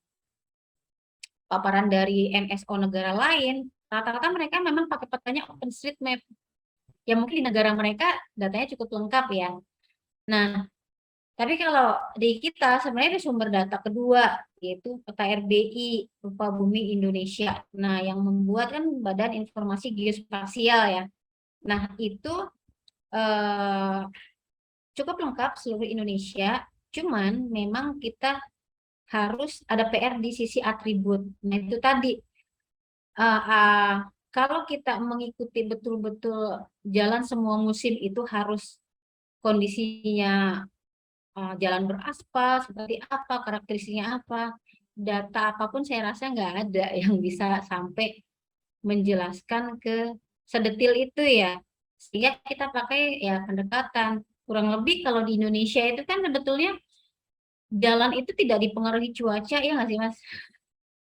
paparan dari MSO negara lain, rata-rata mereka memang pakai petanya OpenStreetMap. Ya mungkin di negara mereka datanya cukup lengkap ya. Nah, tapi kalau di kita sebenarnya ada sumber data kedua yaitu peta RBI rupa bumi Indonesia. Nah, yang membuat kan Badan Informasi Geospasial ya. Nah, itu cukup lengkap seluruh Indonesia, cuman memang kita harus ada PR di sisi atribut. Nah, itu tadi kalau kita mengikuti betul-betul jalan semua musim itu harus kondisinya jalan beraspal seperti apa, karakteristiknya apa, data apapun saya rasa nggak ada yang bisa sampai menjelaskan ke sedetil itu ya. Sehingga kita pakai ya pendekatan. Kurang lebih kalau di Indonesia itu kan sebetulnya jalan itu tidak dipengaruhi cuaca ya nggak sih Mas?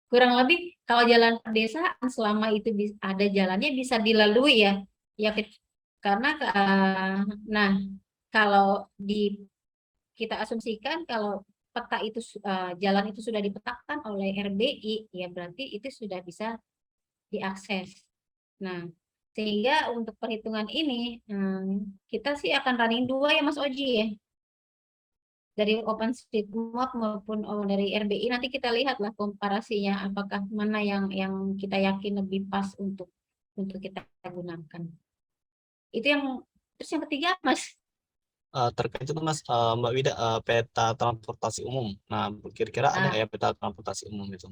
Kurang lebih kalau jalan pedesaan selama itu ada jalannya bisa dilalui ya. Ya karena nah kalau kita asumsikan kalau peta itu jalan itu sudah dipetakan oleh RBI ya berarti itu sudah bisa diakses. Nah, sehingga untuk perhitungan ini kita sih akan running 2 ya Mas Oji ya. Dari OpenStreetMap maupun dari RBI nanti kita lihatlah komparasinya apakah mana yang kita yakin lebih pas untuk kita gunakan. Itu terus yang ketiga Mas. Terkait itu Mas, Mbak Wida, peta transportasi umum. Nah, kira-kira ada nggak ya peta transportasi umum itu?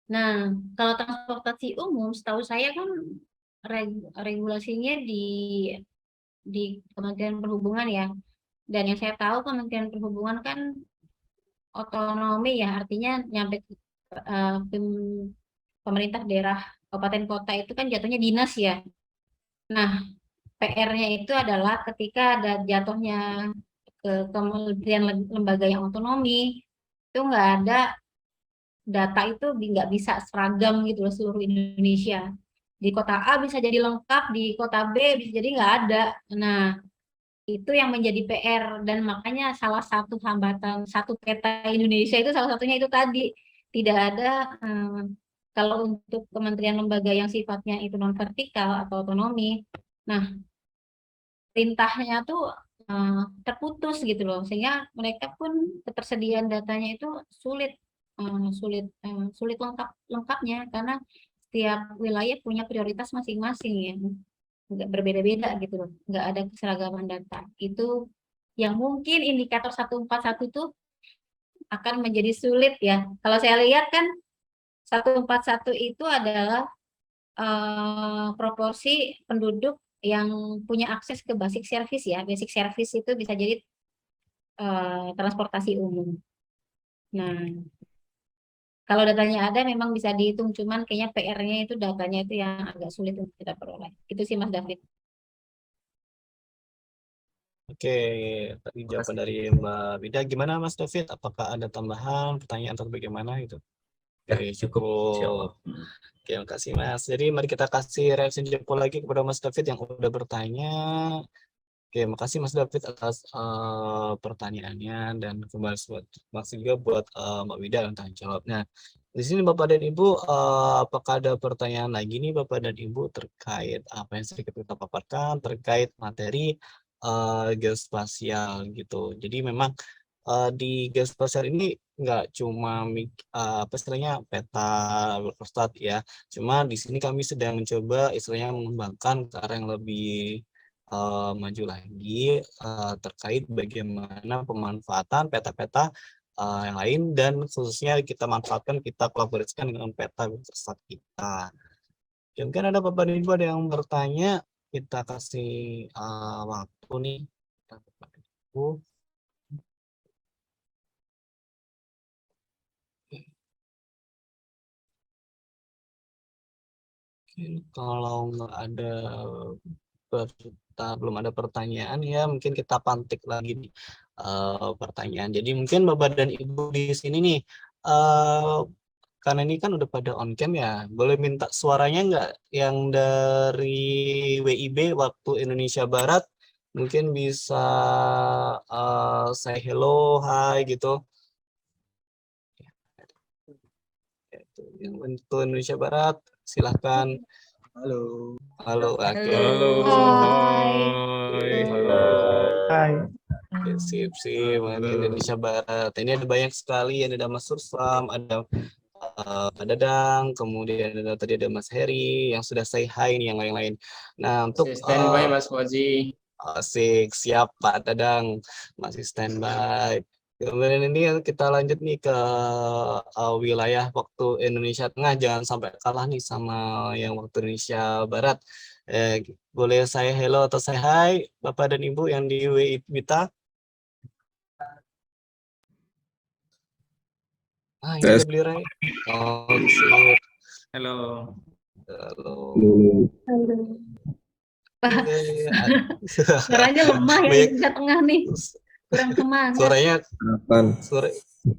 Nah, kalau transportasi umum, setahu saya kan regulasinya di Kementerian Perhubungan ya. Dan yang saya tahu Kementerian Perhubungan kan otonomi ya, artinya nyampe pemerintah daerah kabupaten kota itu kan jatuhnya dinas ya. Nah, PR-nya itu adalah ketika ada jatuhnya ke kementerian lembaga yang otonomi, itu nggak ada data itu nggak bisa seragam gitu loh seluruh Indonesia. Di kota A bisa jadi lengkap, di kota B bisa jadi nggak ada. Nah, itu yang menjadi PR dan makanya salah satu hambatan satu peta Indonesia itu salah satunya itu tadi tidak ada kalau untuk kementerian lembaga yang sifatnya itu non vertikal atau otonomi. Nah, perintahnya tuh terputus gitu loh sehingga mereka pun ketersediaan datanya itu sulit lengkapnya karena setiap wilayah punya prioritas masing-masing ya nggak berbeda-beda gitu loh nggak ada keseragaman data itu yang mungkin indikator 141 itu akan menjadi sulit ya kalau saya lihat kan 141 itu adalah proporsi penduduk yang punya akses ke basic service ya basic service itu bisa jadi transportasi umum. Nah, kalau datanya ada memang bisa dihitung, cuman kayaknya PR-nya itu datanya itu yang agak sulit untuk kita peroleh. Itu sih Mas David. Oke, tadi jawaban dari Mbak Wida. Gimana Mas David? Apakah ada tambahan pertanyaan atau bagaimana gitu? Ya, Oke, cukup. cukup. Oke, terima kasih Mas. Jadi mari kita kasih reaksi jempol lagi kepada Mas David yang udah bertanya. Oke, makasih Mas David atas pertanyaannya dan kembali makasih juga buat Mbak Wida yang tanya jawab. Nah, di sini Bapak dan Ibu, apakah ada pertanyaan lagi nih Bapak dan Ibu terkait apa yang sedikit kita paparkan terkait materi geospasial gitu. Jadi memang di geospasial ini nggak cuma apa istilahnya peta Eurostat ya. Cuma di sini kami sedang mencoba istilahnya mengembangkan ke arah yang lebih maju lagi terkait bagaimana pemanfaatan peta-peta yang lain dan khususnya kita manfaatkan kita kolaborasikan dengan peta Eurostat kita. Mungkin ada Bapak dan Ibu ada yang bertanya, kita kasih waktu nih. Bapak dan Ibu. Kalau nggak ada belum ada pertanyaan ya mungkin kita pantik lagi nih pertanyaan. Jadi mungkin Bapak dan Ibu di sini nih karena ini kan udah pada on cam ya, boleh minta suaranya nggak yang dari WIB waktu Indonesia Barat mungkin bisa say hello, hai gitu. Yang untuk Indonesia Barat silahkan. Halo. Halo. Oke. Halo. Hai. Hai. Oke, sip, sip. Indonesia Barat. Ini ada banyak sekali. Ada Mas Sursam, ada Pak Dadang, kemudian tadi ada Mas Heri yang sudah say hi nih, yang lain-lain. Nah, untuk Standby Mas Fauzi. asik, siap Pak Dadang, masih standby. Kemudian ini kita lanjut nih ke wilayah waktu Indonesia Tengah, jangan sampai kalah nih sama yang waktu Indonesia Barat. Boleh saya hello atau saya hai Bapak dan Ibu yang di Wita? Ini ada beli Ray. Oh, sip. Halo. Halo. Suaranya lemah ya Banyak- Indonesia Tengah nih. Kurang semangat. Suaranya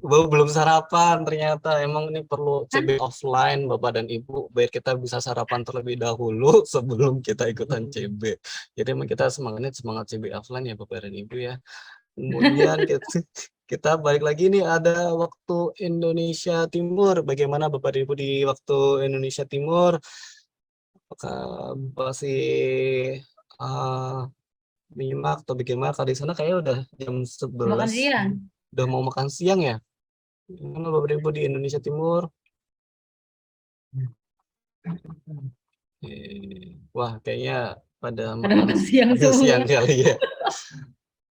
belum sarapan ternyata. Emang ini perlu CB offline Bapak dan Ibu biar kita bisa sarapan terlebih dahulu sebelum kita ikutan CB. Jadi emang kita semangat CB offline ya Bapak dan Ibu ya. Kemudian kita balik lagi nih, ada waktu Indonesia Timur. Bagaimana Bapak dan Ibu di waktu Indonesia Timur? Apakah masih menyimak atau bagaimana? Kalau di sana kayaknya udah jam 11. Makan siang. Udah mau makan siang ya? Gimana Bapak Ibu di Indonesia Timur? Wah, kayaknya pada makan siang makan siang semua. kali ya.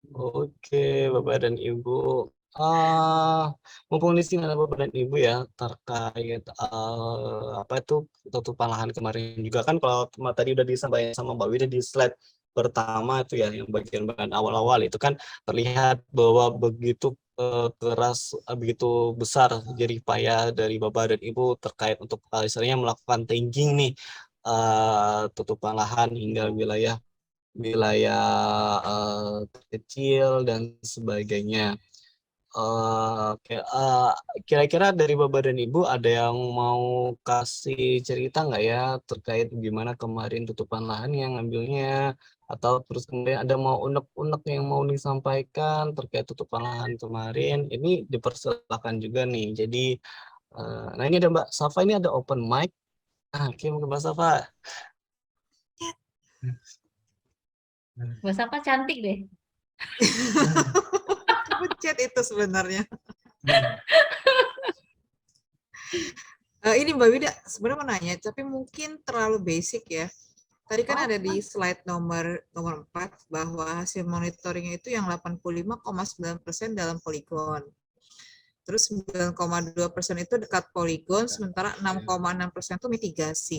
Oke, Bapak dan Ibu. Mumpung di sini ada Bapak dan Ibu ya, terkait apa itu tutupan lahan kemarin juga kan, kalau tadi udah disampaikan sama Mbak Wida di slide pertama itu ya, yang bagian-bagian awal-awal itu kan terlihat bahwa begitu keras, begitu besar jerih payah dari Bapak dan Ibu terkait untuk istilahnya melakukan tagging nih tutupan lahan hingga wilayah kecil dan sebagainya. Kira-kira dari Bapak dan Ibu ada yang mau kasih cerita nggak ya terkait gimana kemarin tutupan lahan yang ngambilnya, atau terus kemudian ada mau unek-unek yang mau disampaikan terkait tutupan lahan kemarin? Ini dipersilakan juga nih. Jadi, nah ini ada Mbak Safa, ini ada open mic. Oke, mungkin Mbak Safa. Mbak Safa cantik deh. Chat itu sebenarnya. Ini Mbak Wida sebenarnya mau nanya, tapi mungkin terlalu basic ya. Tadi kan ada di slide nomor 4 bahwa hasil monitoringnya itu yang 85,9% dalam poligon. Terus 9,2% itu dekat poligon, sementara 6,6% itu mitigasi.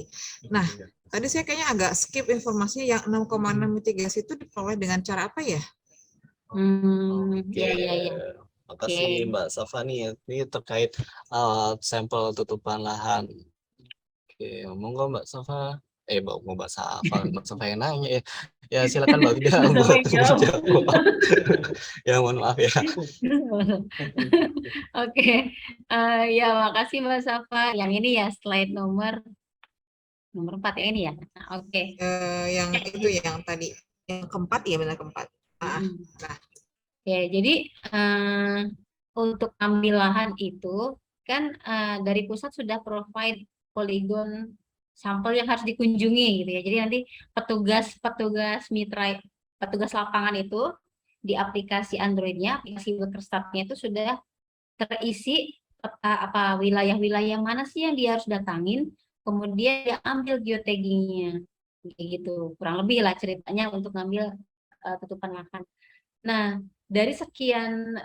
Nah, tadi saya kayaknya agak skip informasinya, yang 6,6 mitigasi itu diperoleh dengan cara apa ya? Iya. Makasih Mbak Safa nih, ini terkait sampel tutupan lahan. Oke, monggo Mbak Safa. Mbak Safa, Mbak Safa yang nanya ya. Ya silakan Mbak Wida buat menjawab. Ya mohon maaf ya. Oke, ya makasih Mbak Safa. Yang ini ya slide nomor 4 ya ini ya. Oke. Yang itu yang tadi, yang keempat ya, benar keempat. Nah. Oke, jadi untuk ambil lahan itu kan dari pusat sudah provide poligon sampel yang harus dikunjungi gitu ya. Jadi nanti petugas mitra, petugas lapangan itu di aplikasi Android-nya, aplikasi WaterStat-nya itu sudah terisi apa wilayah-wilayah mana sih yang dia harus datangin, kemudian dia ambil geotagging-nya, gitu. Kurang lebih lah ceritanya untuk ngambil tutupan lahan. Nah, dari sekian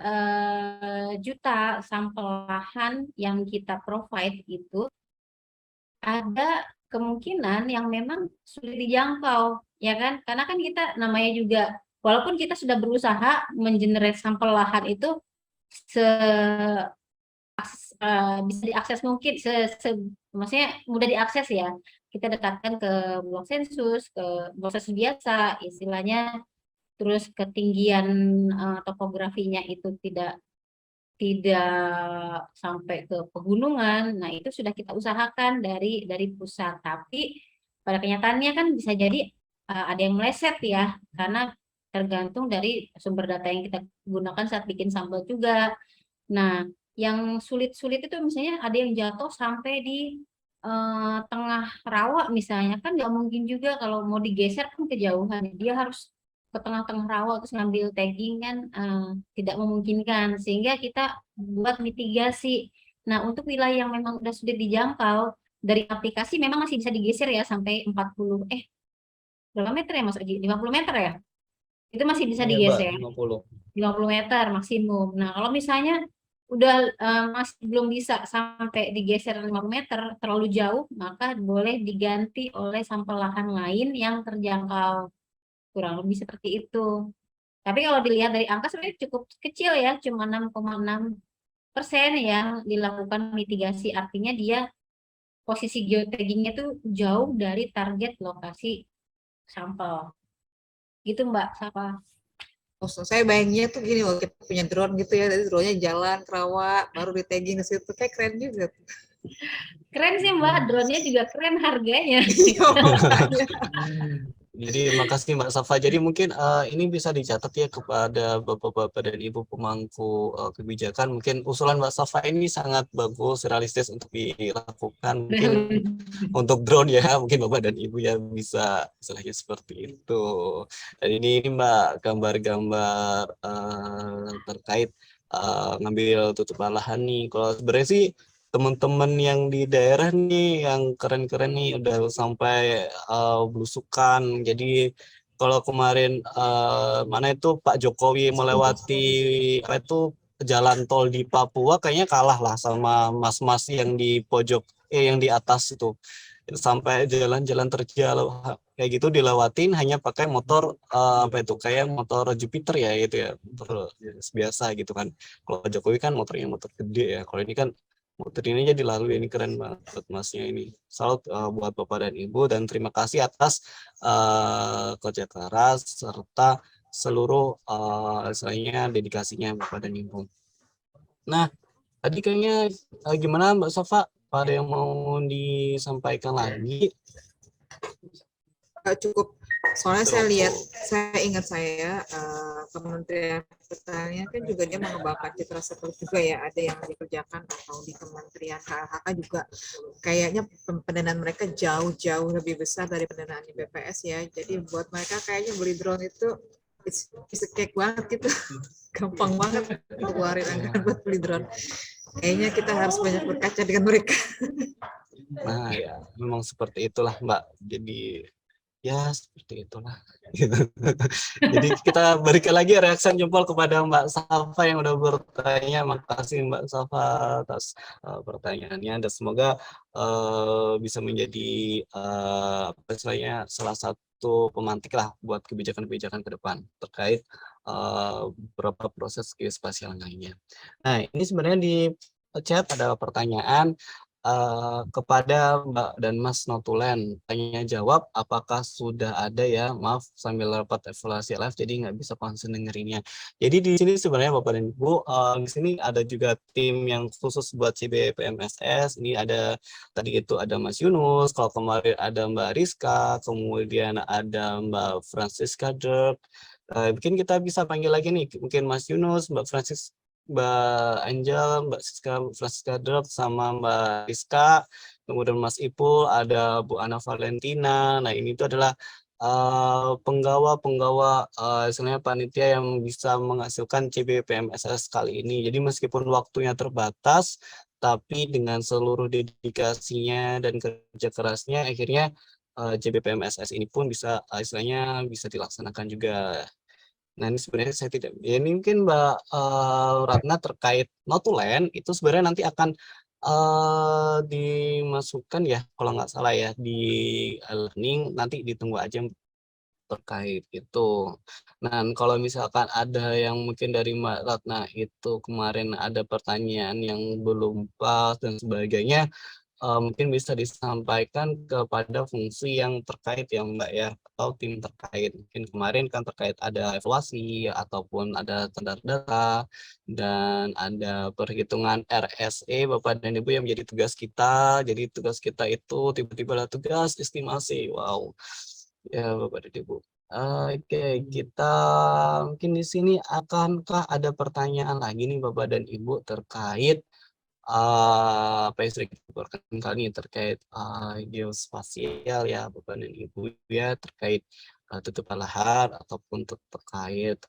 juta sampel lahan yang kita provide itu, ada kemungkinan yang memang sulit dijangkau, ya kan? Karena kan kita namanya juga, walaupun kita sudah berusaha mengenerate sampel lahan itu bisa diakses mungkin, maksudnya mudah diakses ya. Kita dekatkan ke blok sensus, ke blok sensus biasa, istilahnya, terus ketinggian topografinya itu tidak sampai ke pegunungan. Nah, itu sudah kita usahakan dari pusat. Tapi pada kenyataannya kan bisa jadi ada yang meleset ya, karena tergantung dari sumber data yang kita gunakan saat bikin sampel juga. Nah, yang sulit-sulit itu misalnya ada yang jatuh sampai di tengah rawa misalnya, kan nggak mungkin juga kalau mau digeser kan kejauhan. Dia harus ke tengah-tengah rawa terus ngambil tagging kan tidak memungkinkan, sehingga kita buat mitigasi. Nah, untuk wilayah yang memang sudah sulit dijangkau dari aplikasi memang masih bisa digeser ya sampai 40 berapa meter ya Mas Oji? 50 meter ya? Itu masih bisa Iya, Mbak, digeser. 50. 50 meter maksimum. Nah, kalau misalnya udah masih belum bisa sampai digeser 50 meter, terlalu jauh, maka boleh diganti oleh sampel lahan lain yang terjangkau. Kurang lebih seperti itu. Tapi kalau dilihat dari angka sebenarnya cukup kecil ya, cuma 6,6% yang dilakukan mitigasi. Artinya dia posisi geotaggingnya tuh jauh dari target lokasi sampel. Gitu Mbak Safa. Saya bayanginnya tuh gini loh, kita punya drone gitu ya, dari drone-nya jalan ke rawa, baru di tagging ke situ, kayak keren juga tuh. Keren sih Mbak, drone-nya juga keren harganya. Iya, makanya. Jadi makasih Mbak Safa. Jadi mungkin ini bisa dicatat ya kepada Bapak-Bapak dan Ibu pemangku kebijakan. Mungkin usulan Mbak Safa ini sangat bagus, realistis untuk dilakukan. Mungkin untuk drone ya, mungkin Bapak dan Ibu ya bisa istilahnya seperti itu. Dan ini Mbak gambar-gambar terkait ngambil tutupan lahan nih. Kalau sebenarnya sih teman-teman yang di daerah nih yang keren-keren nih udah sampai belusukan. Jadi kalau kemarin mana itu Pak Jokowi melewati apa itu jalan tol di Papua kayaknya kalah lah sama mas-mas yang di pojok yang di atas itu. Sampai jalan-jalan terjal kayak gitu dilewatin hanya pakai motor apa itu kayak motor Jupiter ya gitu ya, motor biasa gitu kan. Kalau Jokowi kan motornya motor gede ya. Kalau ini kan motor ini aja dilalui, ini keren banget masnya ini. Salut buat Bapak dan Ibu dan terima kasih atas kerja keras serta seluruh istilahnya dedikasinya Bapak dan Ibu. Nah, tadi kayaknya gimana Mbak Safa? Ada yang mau disampaikan lagi? Cukup. Soalnya saya lihat, Cukup. saya ingat Kementerian Pertanian kan juga dia mengembangkan citra satelit juga ya, ada yang dikerjakan atau di Kementerian KLHK juga kayaknya pendanaan mereka jauh-jauh lebih besar dari pendanaan di BPS ya. Jadi buat mereka kayaknya beli drone itu it's a cake banget gitu. Gampang banget keluarin anggaran buat beli drone. Kayaknya kita harus banyak berkaca dengan mereka. Nah ya, memang seperti itulah Mbak. Jadi ya seperti itulah. Jadi kita berikan lagi reaksi jempol kepada Mbak Safa yang udah bertanya. Makasih Mbak Safa atas pertanyaannya dan semoga bisa menjadi apa istilahnya salah satu pemantik lah buat kebijakan-kebijakan ke depan terkait beberapa proses geospasial lainnya. Nah ini sebenarnya di chat ada pertanyaan kepada Mbak dan Mas Notulen, tanya jawab apakah sudah ada ya, maaf sambil rapat evaluasi live jadi nggak bisa konsen dengerinnya. Jadi di sini sebenarnya Bapak dan Ibu, di sini ada juga tim yang khusus buat CBPMSS, ini ada tadi itu ada Mas Yunus, kalau kemarin ada Mbak Rizka, kemudian ada Mbak Francisca Dirk, mungkin kita bisa panggil lagi nih, mungkin Mas Yunus, Mbak Francis, Mbak Angel, Mbak Francisca Drop, sama Mbak Rizka, kemudian Mas Ipul, ada Bu Ana Valentina. Nah ini itu adalah penggawa-penggawa istilahnya panitia yang bisa menghasilkan CBPMSS kali ini. Jadi meskipun waktunya terbatas, tapi dengan seluruh dedikasinya dan kerja kerasnya, akhirnya CBPMSS ini pun bisa istilahnya bisa dilaksanakan juga. Nah ini sebenarnya saya tidak, ya ini mungkin Mbak Ratna terkait notulen itu sebenarnya nanti akan dimasukkan ya kalau nggak salah ya di e-learning, nanti ditunggu aja terkait itu. Nah kalau misalkan ada yang mungkin dari Mbak Ratna itu kemarin ada pertanyaan yang belum pas dan sebagainya, mungkin bisa disampaikan kepada fungsi yang terkait ya Mbak ya, atau tim terkait. Mungkin kemarin kan terkait ada evaluasi ataupun ada standar data dan ada perhitungan RSE Bapak dan Ibu yang menjadi tugas kita. Jadi tugas kita itu tiba-tiba ada tugas estimasi. Wow. Ya Bapak dan Ibu. Oke, kita mungkin di sini akankah ada pertanyaan lagi nih Bapak dan Ibu terkait apa yang sering dilaporkan kali ini terkait geospasial ya Bapak dan Ibu ya terkait tutupan lahan ataupun terkait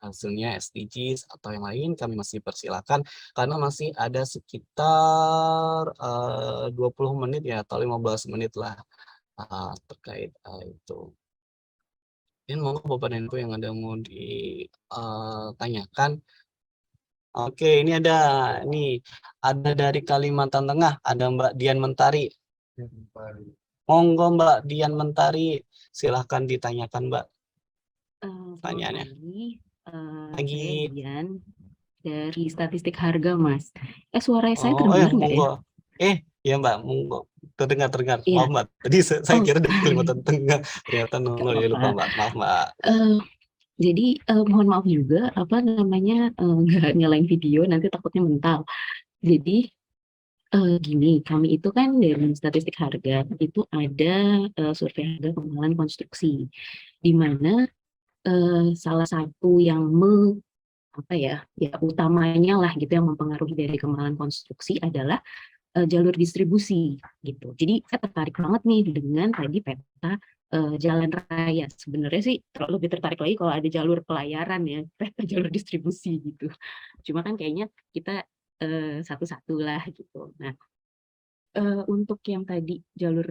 hasilnya SDGs atau yang lain, kami masih persilakan karena masih ada sekitar 20 menit ya atau 15 menit lah terkait itu. Ini monggo Bapak dan Ibu yang ada mau ditanyakan. Oke, ini ada dari Kalimantan Tengah, ada Mbak Dian Mentari. Monggo Mbak Dian Mentari, silahkan ditanyakan Mbak pertanyaannya. Saya Dian dari statistik harga, Mas. Suara saya Oh terdengar nggak ya? monggo. Ya Mbak, monggo. Terdengar. Iya. Maaf Mbak, tadi saya Oh. kira dari Kalimantan Tengah. Ternyata ya lupa Mbak, maaf Mbak. Jadi mohon maaf juga nggak nyalain video, nanti takutnya mental. Jadi gini, kami itu kan dari statistik harga itu ada survei harga kemahalan konstruksi, di mana salah satu yang utamanya lah gitu yang mempengaruhi dari kemahalan konstruksi adalah jalur distribusi gitu. Jadi saya tertarik banget nih dengan tadi peta jalan raya. Sebenarnya sih lebih tertarik lagi kalau ada jalur pelayaran ya, peta jalur distribusi gitu. Cuma kan kayaknya kita satu-satu lah gitu. Nah, untuk yang tadi jalur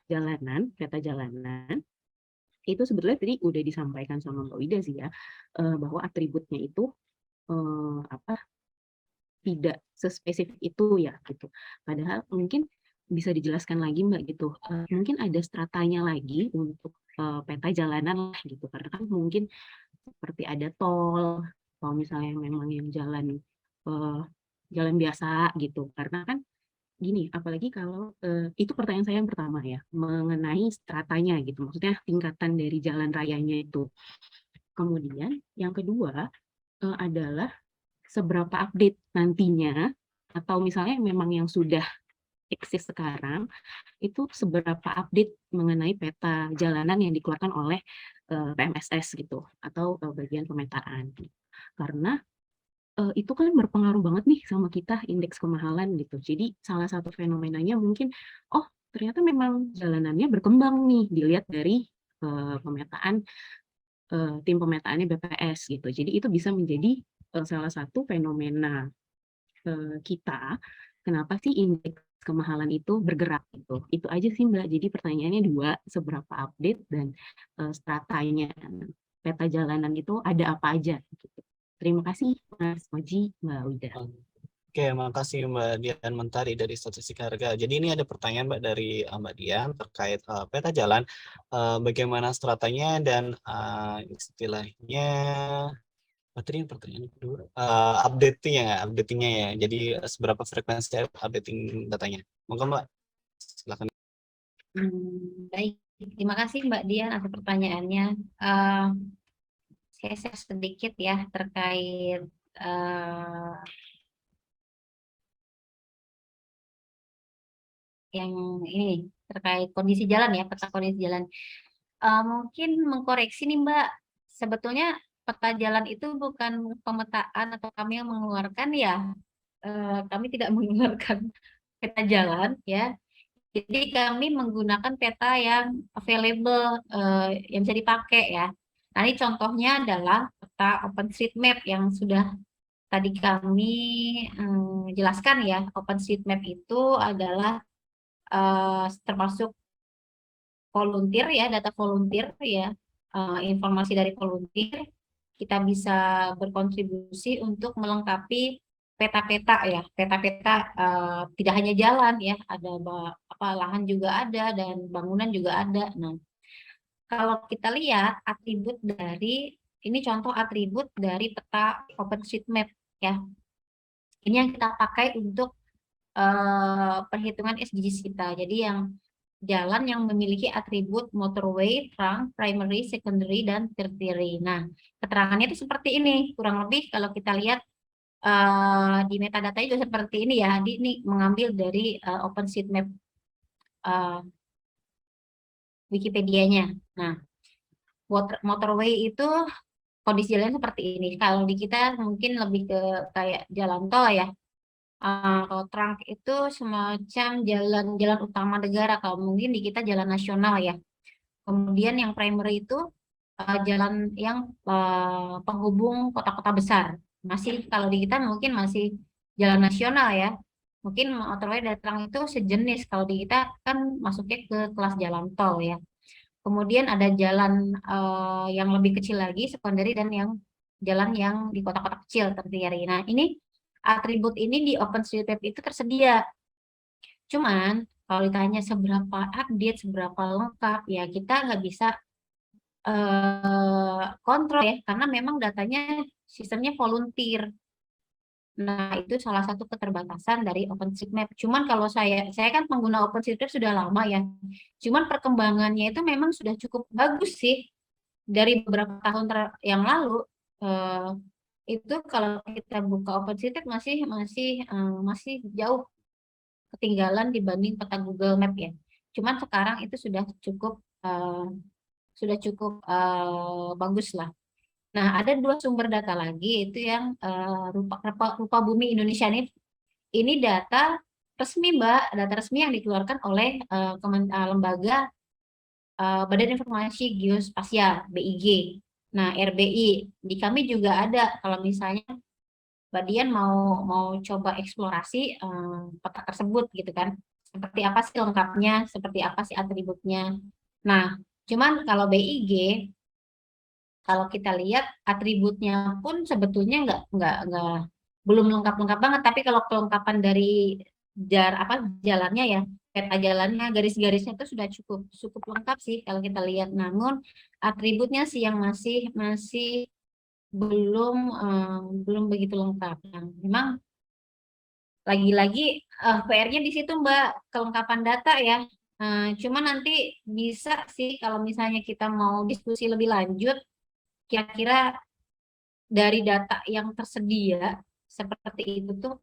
jalanan, peta jalanan, itu sebetulnya tadi udah disampaikan sama Mbak Wida sih ya, bahwa atributnya itu tidak sespesifik itu ya gitu. Padahal mungkin bisa dijelaskan lagi Mbak gitu. Mungkin ada stratanya lagi untuk peta jalanan lah gitu. Karena kan mungkin seperti ada tol, kalau misalnya memang yang jalan biasa gitu. Karena kan gini, apalagi kalau itu pertanyaan saya yang pertama ya, mengenai stratanya gitu. Maksudnya tingkatan dari jalan rayanya itu. Kemudian yang kedua adalah seberapa update nantinya, atau misalnya memang yang sudah eksis sekarang, itu seberapa update mengenai peta jalanan yang dikeluarkan oleh PMSS gitu, atau bagian pemetaan. Karena itu kan berpengaruh banget nih sama kita indeks kemahalan gitu. Jadi salah satu fenomenanya mungkin, oh ternyata memang jalanannya berkembang nih, dilihat dari pemetaan tim pemetaannya BPS gitu. Jadi itu bisa menjadi salah satu fenomena kita, kenapa sih indeks kemahalan itu bergerak gitu. Itu aja sih Mbak. Jadi pertanyaannya dua, seberapa update dan stratanya peta jalanan itu ada apa aja gitu. Terima kasih Mas Moji, Mbak Wida. Oke, makasih Mbak Dian Mentari dari Statistik Harga. Jadi ini ada pertanyaan Mbak dari Mbak Dian terkait peta jalan, bagaimana stratanya dan istilahnya pertanyaan kedua, updatingnya ya. Jadi seberapa frekuensi updating datanya. Monggo Mbak, silakan. Baik, terima kasih Mbak Dian atas pertanyaannya. Saya share sedikit ya terkait yang ini terkait kondisi jalan ya, peta kondisi jalan. Mungkin mengkoreksi nih Mbak, sebetulnya peta jalan itu bukan pemetaan atau kami yang mengeluarkan ya, kami tidak mengeluarkan peta jalan ya. Jadi kami menggunakan peta yang available, yang bisa dipakai ya. Nah ini contohnya adalah peta OpenStreetMap yang sudah tadi kami jelaskan ya. OpenStreetMap itu adalah termasuk volunteer ya, data volunteer ya, informasi dari volunteer. Kita bisa berkontribusi untuk melengkapi peta-peta ya, peta-peta tidak hanya jalan ya, ada lahan juga ada dan bangunan juga ada. Nah, kalau kita lihat atribut dari ini contoh atribut dari peta OpenStreetMap ya. Ini yang kita pakai untuk perhitungan SDGs kita. Jadi yang jalan yang memiliki atribut motorway, trunk, primary, secondary, dan tertiary. Nah, keterangannya itu seperti ini. Kurang lebih kalau kita lihat di metadata juga seperti ini ya. Ini mengambil dari OpenStreetMap Wikipedia-nya. Nah, motorway itu kondisi jalan seperti ini. Kalau di kita mungkin lebih ke kayak jalan tol ya. Kalau trunk itu semacam jalan-jalan utama negara. Kalau mungkin di kita jalan nasional ya. Kemudian yang primary itu jalan yang penghubung kota-kota besar. Masih kalau di kita mungkin masih jalan nasional ya. Mungkin motorway datang itu sejenis. Kalau di kita kan masuknya ke kelas jalan tol ya. Kemudian ada jalan yang lebih kecil lagi, secondary, dan yang jalan yang di kota-kota kecil, tertiary. Nah, ini atribut ini di OpenStreetMap itu tersedia. Cuman kalau ditanya seberapa update, seberapa lengkap, ya kita nggak bisa kontrol ya, karena memang datanya sistemnya volunteer. Nah, itu salah satu keterbatasan dari OpenStreetMap. Cuman kalau saya kan pengguna OpenStreetMap sudah lama ya. Cuman perkembangannya itu memang sudah cukup bagus sih. Dari beberapa tahun yang lalu, itu kalau kita buka OpenStreetMap masih jauh ketinggalan dibanding peta Google Map ya. Cuman sekarang itu sudah cukup bagus lah. Nah, ada 2 sumber data lagi, itu yang rupa bumi Indonesia ini data resmi, Mbak, data resmi yang dikeluarkan oleh lembaga Badan Informasi Geospasial BIG. Nah, RBI di kami juga ada. Kalau misalnya Mbak Dian mau coba eksplorasi peta tersebut gitu kan, seperti apa sih lengkapnya, seperti apa sih atributnya. Nah, cuman kalau BIG, kalau kita lihat atributnya pun sebetulnya belum lengkap-lengkap banget, tapi kalau kelengkapan dari jalannya ya, peta jalannya, garis-garisnya itu sudah cukup lengkap sih kalau kita lihat. Namun atributnya sih yang masih belum begitu lengkap. Nah, memang lagi-lagi PR-nya di situ, Mbak, kelengkapan data ya. Cuma nanti bisa sih kalau misalnya kita mau diskusi lebih lanjut, kira-kira dari data yang tersedia seperti itu tuh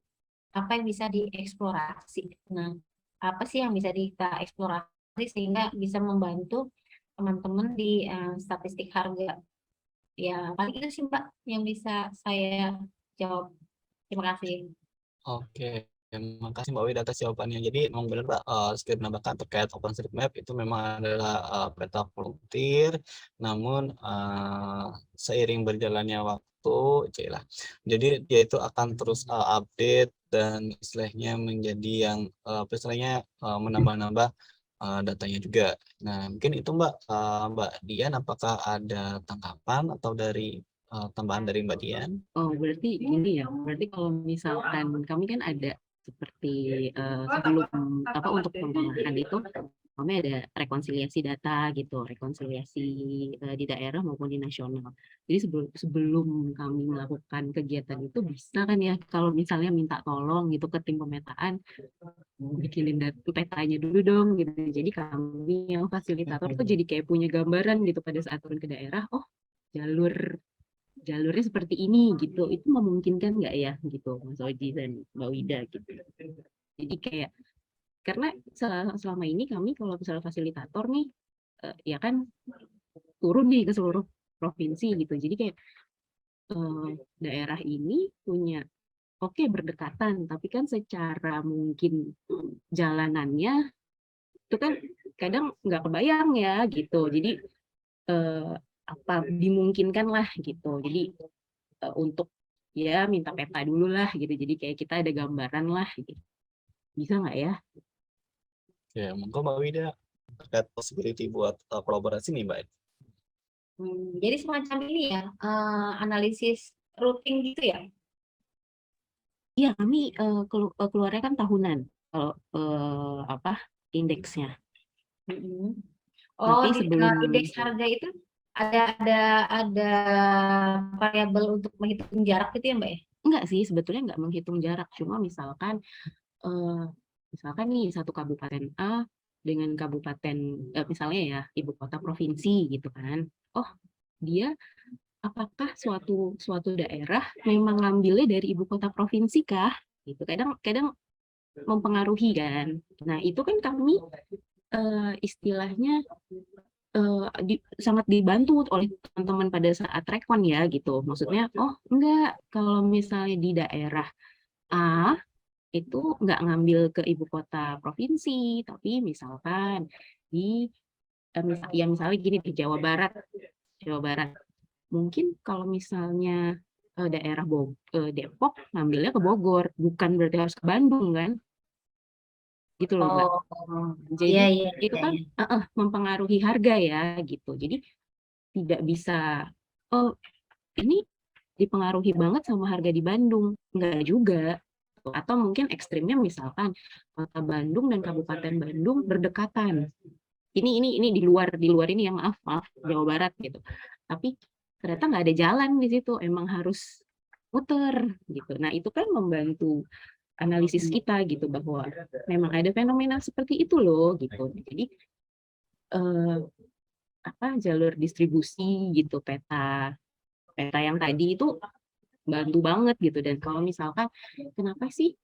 apa yang bisa dieksplorasi. Nah, apa sih yang bisa kita eksplorasi sehingga bisa membantu teman-teman di statistik harga. Ya, paling itu sih Mbak yang bisa saya jawab. Terima kasih. Oke, makasih Mbak Wida atas jawabannya. Jadi memang benar Mbak, sedikit menambahkan terkait OpenStreetMap itu memang adalah peta volunteer, namun seiring berjalannya waktu, cailah. Jadi dia itu akan terus update dan istilahnya menjadi yang istilahnya menambah-nambah datanya juga. Nah, mungkin itu Mbak Dian, apakah ada tanggapan atau dari tambahan dari Mbak Dian? Oh, berarti gini ya. Berarti kalau misalkan kami kan ada seperti sebelum untuk pengolahan itu kami ada rekonsiliasi data gitu, rekonsiliasi di daerah maupun di nasional. Jadi sebelum kami melakukan kegiatan itu bisa kan ya kalau misalnya minta tolong gitu ke tim pemetaan, bikinin petanya dulu dong gitu. Jadi kami yang fasilitator tuh jadi kayak punya gambaran gitu pada saat turun ke daerah. Oh, jalurnya seperti ini gitu, itu memungkinkan nggak ya gitu, Mas Oji dan Mbak Wida gitu. Jadi kayak karena selama ini kami kalau misalnya fasilitator nih ya kan turun nih ke seluruh provinsi gitu. Jadi kayak daerah ini punya berdekatan, tapi kan secara mungkin jalanannya itu kan kadang nggak kebayang ya gitu. Jadi apa dimungkinkan lah gitu. Jadi untuk ya minta peta dulu lah gitu. Jadi kayak kita ada gambaran lah gitu. Bisa nggak ya? Ya, monggo Mbak Wida terkait possibility buat kolaborasi nih Mbak. Jadi semacam ini ya, analisis routing gitu ya? Iya, kami keluarnya kan tahunan kalau indeksnya. Oh, Nanti sebelum indeks harga itu ada variabel untuk menghitung jarak gitu ya Mbak ya? enggak sih, sebetulnya enggak menghitung jarak, cuma misalkan nih satu kabupaten A dengan kabupaten misalnya ya ibu kota provinsi gitu kan. Oh, dia apakah suatu daerah memang ngambilnya dari ibu kota provinsi kah? Gitu. Kadang mempengaruhi kan. Nah, itu kan kami istilahnya sangat dibantu oleh teman-teman pada saat rekon ya gitu. Maksudnya, oh enggak, kalau misalnya di daerah A itu nggak ngambil ke ibu kota provinsi, tapi misalkan di ya misalnya gini di Jawa Barat, mungkin kalau misalnya daerah Depok ngambilnya ke Bogor, bukan berarti harus ke Bandung kan, gitu loh Mbak. Oh, Jadi iya, iya, itu iya, kan iya. mempengaruhi harga ya gitu. Jadi tidak bisa, oh ini dipengaruhi banget sama harga di Bandung, enggak juga. Atau mungkin ekstrimnya misalkan kota Bandung dan Kabupaten Bandung berdekatan. Ini di luar ini ya, maaf Jawa Barat gitu. Tapi ternyata nggak ada jalan di situ, emang harus muter gitu. Nah itu kan membantu analisis kita gitu bahwa memang ada fenomena seperti itu loh gitu. Jadi jalur distribusi gitu, peta yang tadi itu bantu banget gitu. Dan kalau misalkan kenapa sih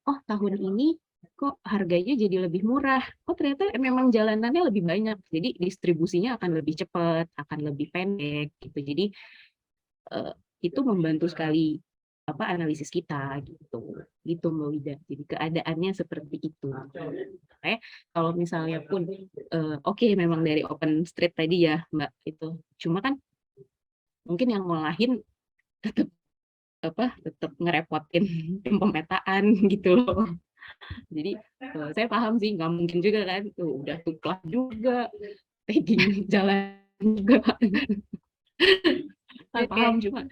tahun ini kok harganya jadi lebih murah, ternyata memang jalanannya lebih banyak, jadi distribusinya akan lebih cepat, akan lebih pendek gitu. Jadi itu membantu sekali analisis kita gitu Mbak Wida. Jadi keadaannya seperti itu. Kalau misalnya pun oke, memang dari open street tadi ya Mbak, itu cuma kan mungkin yang ngolahin tetap ngerepotin tim pemetaan gitu loh. Jadi saya paham sih, nggak mungkin juga kan tuh udah tuklah juga, tagging jalan juga. Saya paham, cuma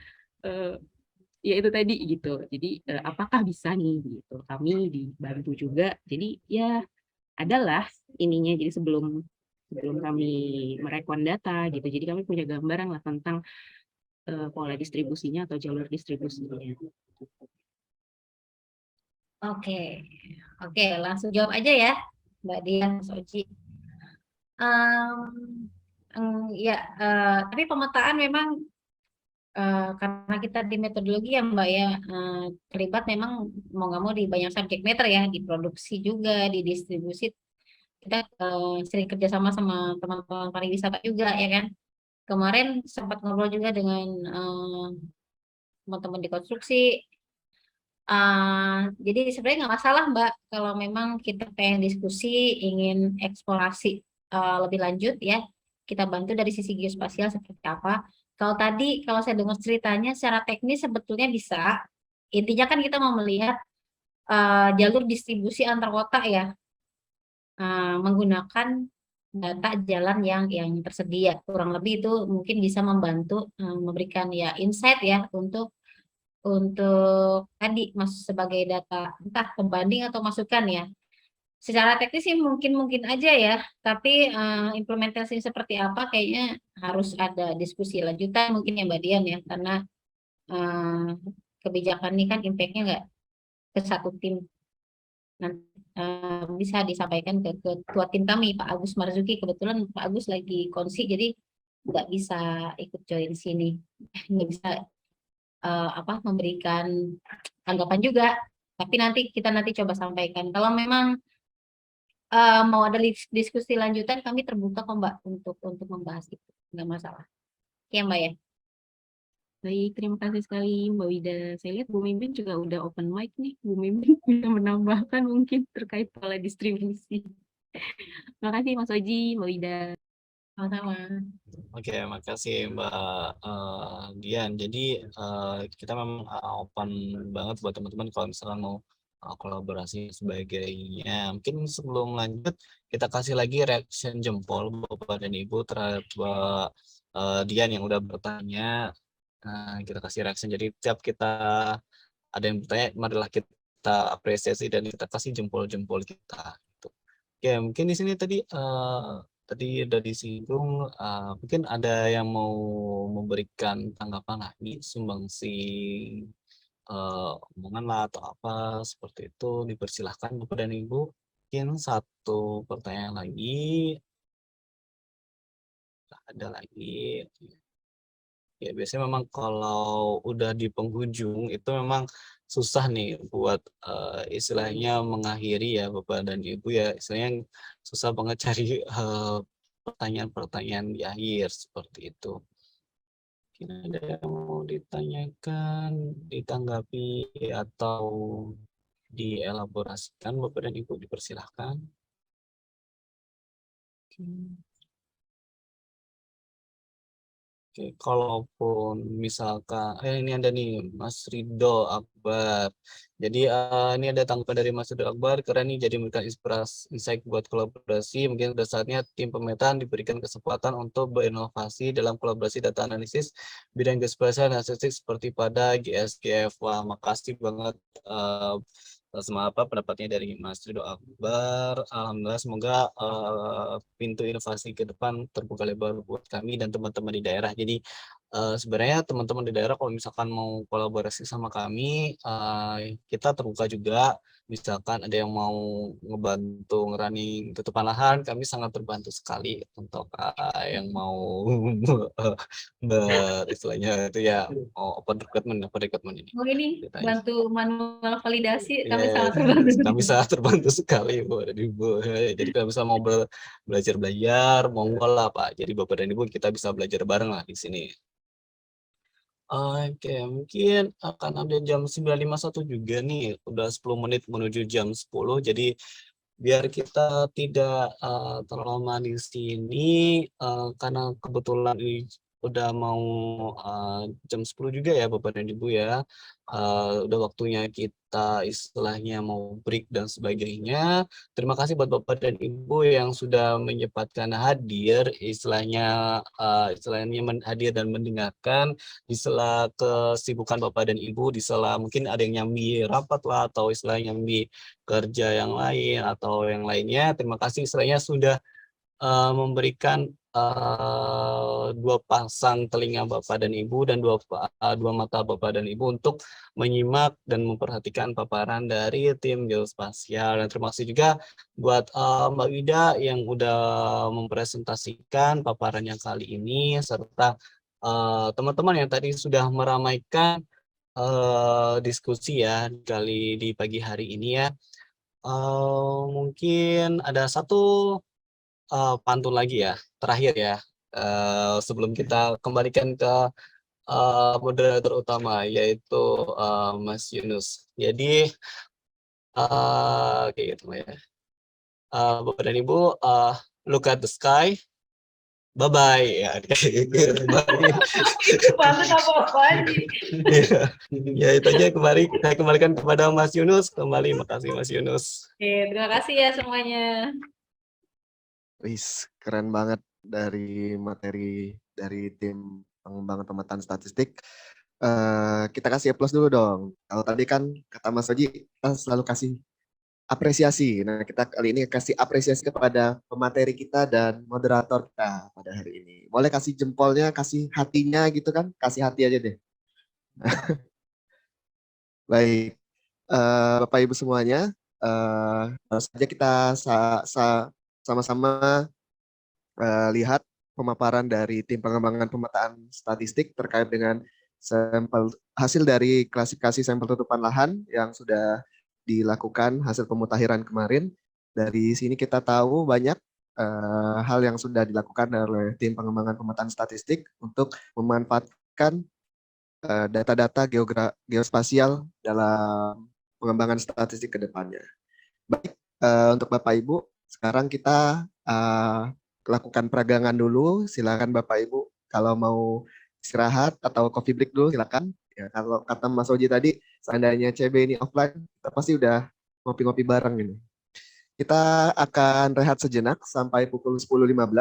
ya itu tadi gitu. Jadi apakah bisa nih gitu, kami dibantu juga. Jadi ya adalah ininya, jadi sebelum kami merekon data gitu, jadi kami punya gambaran lah tentang pola distribusinya atau jalur distribusinya. Oke, oke, langsung jawab aja ya, Mbak Dian, Mas Oji. Ya, tapi pemetaan memang karena kita di metodologi ya Mbak ya, terlibat memang mau nggak mau di banyak subjek matter ya, di produksi juga, di distribusi. Kita sering kerjasama sama teman-teman pariwisata juga ya kan. Kemarin sempat ngobrol juga dengan teman-teman di konstruksi. Jadi sebenarnya nggak masalah Mbak kalau memang kita pengen diskusi, ingin eksplorasi lebih lanjut ya, kita bantu dari sisi geospasial seperti apa. Kalau saya dengar ceritanya secara teknis sebetulnya bisa. Intinya kan kita mau melihat jalur distribusi antar kota ya, menggunakan data jalan yang tersedia. Kurang lebih itu mungkin bisa membantu memberikan ya insight ya untuk tadi masuk sebagai data entah pembanding atau masukan ya. Secara teknis sih mungkin aja ya, tapi implementasi seperti apa kayaknya harus ada diskusi lanjutan mungkin ya Mbak Dian ya, karena eh, kebijakan ini kan impact-nya nggak ke satu tim. Nanti bisa disampaikan ke ketua tim kami Pak Agus Marzuki. Kebetulan Pak Agus lagi konsi jadi nggak bisa ikut join sini, nggak bisa memberikan tanggapan juga. Tapi kita nanti coba sampaikan. Kalau memang mau ada diskusi lanjutan, kami terbuka kok Mbak untuk membahas itu, nggak masalah. Oke Mbak ya. Baik, terima kasih sekali Mbak Wida. Saya lihat Bu Mimpin juga udah open mic nih. Bu Mimpin bisa menambahkan mungkin terkait pola distribusi. Terima kasih Mas Oji, Mbak Wida. Sama-sama. Oke, makasih Mbak Dian. Jadi kita memang open banget buat teman-teman kalau misalnya mau kolaborasi sebagainya. Mungkin sebelum lanjut kita kasih lagi reaction jempol Bapak dan Ibu terhadap Dian yang udah bertanya. Kita kasih reaction. Jadi tiap kita ada yang bertanya, marilah kita apresiasi dan kita kasih jempol-jempol kita. Gitu. Oke, mungkin di sini tadi udah disinggung, mungkin ada yang mau memberikan tanggapan lagi, sumbangsi omongan lah atau apa seperti itu, dipersilahkan Bapak dan Ibu. Mungkin satu pertanyaan lagi, ada lagi. Ya biasanya memang kalau udah di penghujung itu memang susah nih buat istilahnya mengakhiri ya Bapak dan Ibu ya, istilahnya susah banget cari pertanyaan-pertanyaan di akhir seperti itu. Mungkin ada yang mau ditanyakan, ditanggapi atau dielaborasikan Bapak dan Ibu, dipersilahkan. Oke, kalaupun misalkan ini ada nih Mas Ridho Akbar. Jadi ini ada tanggapan dari Mas Ridho Akbar, karena ini jadi memberikan insight buat kolaborasi. Mungkin sudah saatnya tim pemetaan diberikan kesempatan untuk berinovasi dalam kolaborasi data analisis bidang geospasial dan statistik seperti pada GSGF. Wah, makasih banget sama pendapatnya dari Mas Ridho Akbar. Alhamdulillah, semoga pintu inovasi ke depan terbuka lebar buat kami dan teman-teman di daerah. Jadi sebenarnya teman-teman di daerah kalau misalkan mau kolaborasi sama kami, kita terbuka juga. Misalkan ada yang mau ngebantu ngerunning tutupan lahan, kami sangat terbantu sekali untuk yang mau istilahnya itu ya open recruitment ini. Oh ini Ceritanya. bantu manual validasi, kami Yes, sangat terbantu. kami sangat terbantu sekali Bu dan Ibu. Jadi kalau bisa mau belajar, monggo lah Pak. Jadi Bapak dan Ibu kita bisa belajar bareng lah di sini. Oke, mungkin akan ada jam 9.51 juga nih, udah 10 menit menuju jam 10. Jadi biar kita tidak terlalu lama di sini, karena kebetulan ini udah mau jam 10 juga ya Bapak dan Ibu ya. Udah waktunya kita istilahnya mau break dan sebagainya. Terima kasih buat Bapak dan Ibu yang sudah menyempatkan hadir, istilahnya hadir dan mendengarkan di sela kesibukan Bapak dan Ibu, di sela mungkin ada yang nyambi rapat lah atau istilahnya nyambi kerja yang lain atau yang lainnya. Terima kasih istilahnya sudah memberikan dua pasang telinga Bapak dan Ibu dan dua mata Bapak dan Ibu untuk menyimak dan memperhatikan paparan dari tim geospasial. Dan terima kasih juga buat Mbak Wida yang udah mempresentasikan paparan yang kali ini, serta teman-teman yang tadi sudah meramaikan diskusi ya di pagi hari ini ya. Mungkin ada satu pantun lagi ya, terakhir ya, sebelum kita kembalikan ke moderator utama, yaitu Mas Yunus. Jadi, kayak gitu ya. Bapak dan Ibu, look at the sky, bye-bye. Ya, kayak gitu. Itu pantun apa-apaan sih? Ya, itu aja saya kembalikan kepada Mas Yunus. Kembali, makasih Mas Yunus. Oke, terima kasih ya semuanya. Wis, keren banget dari materi dari tim pengembangan pemetaan statistik. Kita kasih applause dulu dong. Kalau tadi kan kata Mas Oji, kita selalu kasih apresiasi. Nah, kita kali ini kasih apresiasi kepada pemateri kita dan moderator kita pada hari ini. Boleh kasih jempolnya, kasih hatinya gitu kan? Kasih hati aja deh. Baik, Bapak Ibu semuanya, langsung saja kita sama-sama lihat pemaparan dari tim pengembangan pemetaan statistik terkait dengan hasil dari klasifikasi sampel tutupan lahan yang sudah dilakukan hasil pemutakhiran kemarin. Dari sini kita tahu banyak hal yang sudah dilakukan oleh tim pengembangan pemetaan statistik untuk memanfaatkan data-data geospasial dalam pengembangan statistik ke depannya. Baik, untuk Bapak Ibu, sekarang kita lakukan peragangan dulu. Silakan Bapak Ibu kalau mau istirahat atau coffee break dulu silakan. Ya, kalau kata Mas Oji tadi, seandainya CB ini offline, kita pasti udah ngopi-ngopi bareng ini. Kita akan rehat sejenak sampai pukul 10.15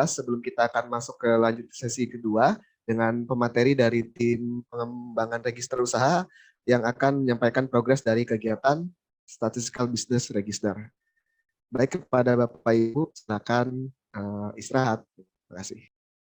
sebelum kita akan masuk ke lanjut sesi kedua dengan pemateri dari tim pengembangan register usaha yang akan menyampaikan progres dari kegiatan Statistical Business Register. Baik, kepada Bapak Ibu, silakan istirahat. Terima kasih.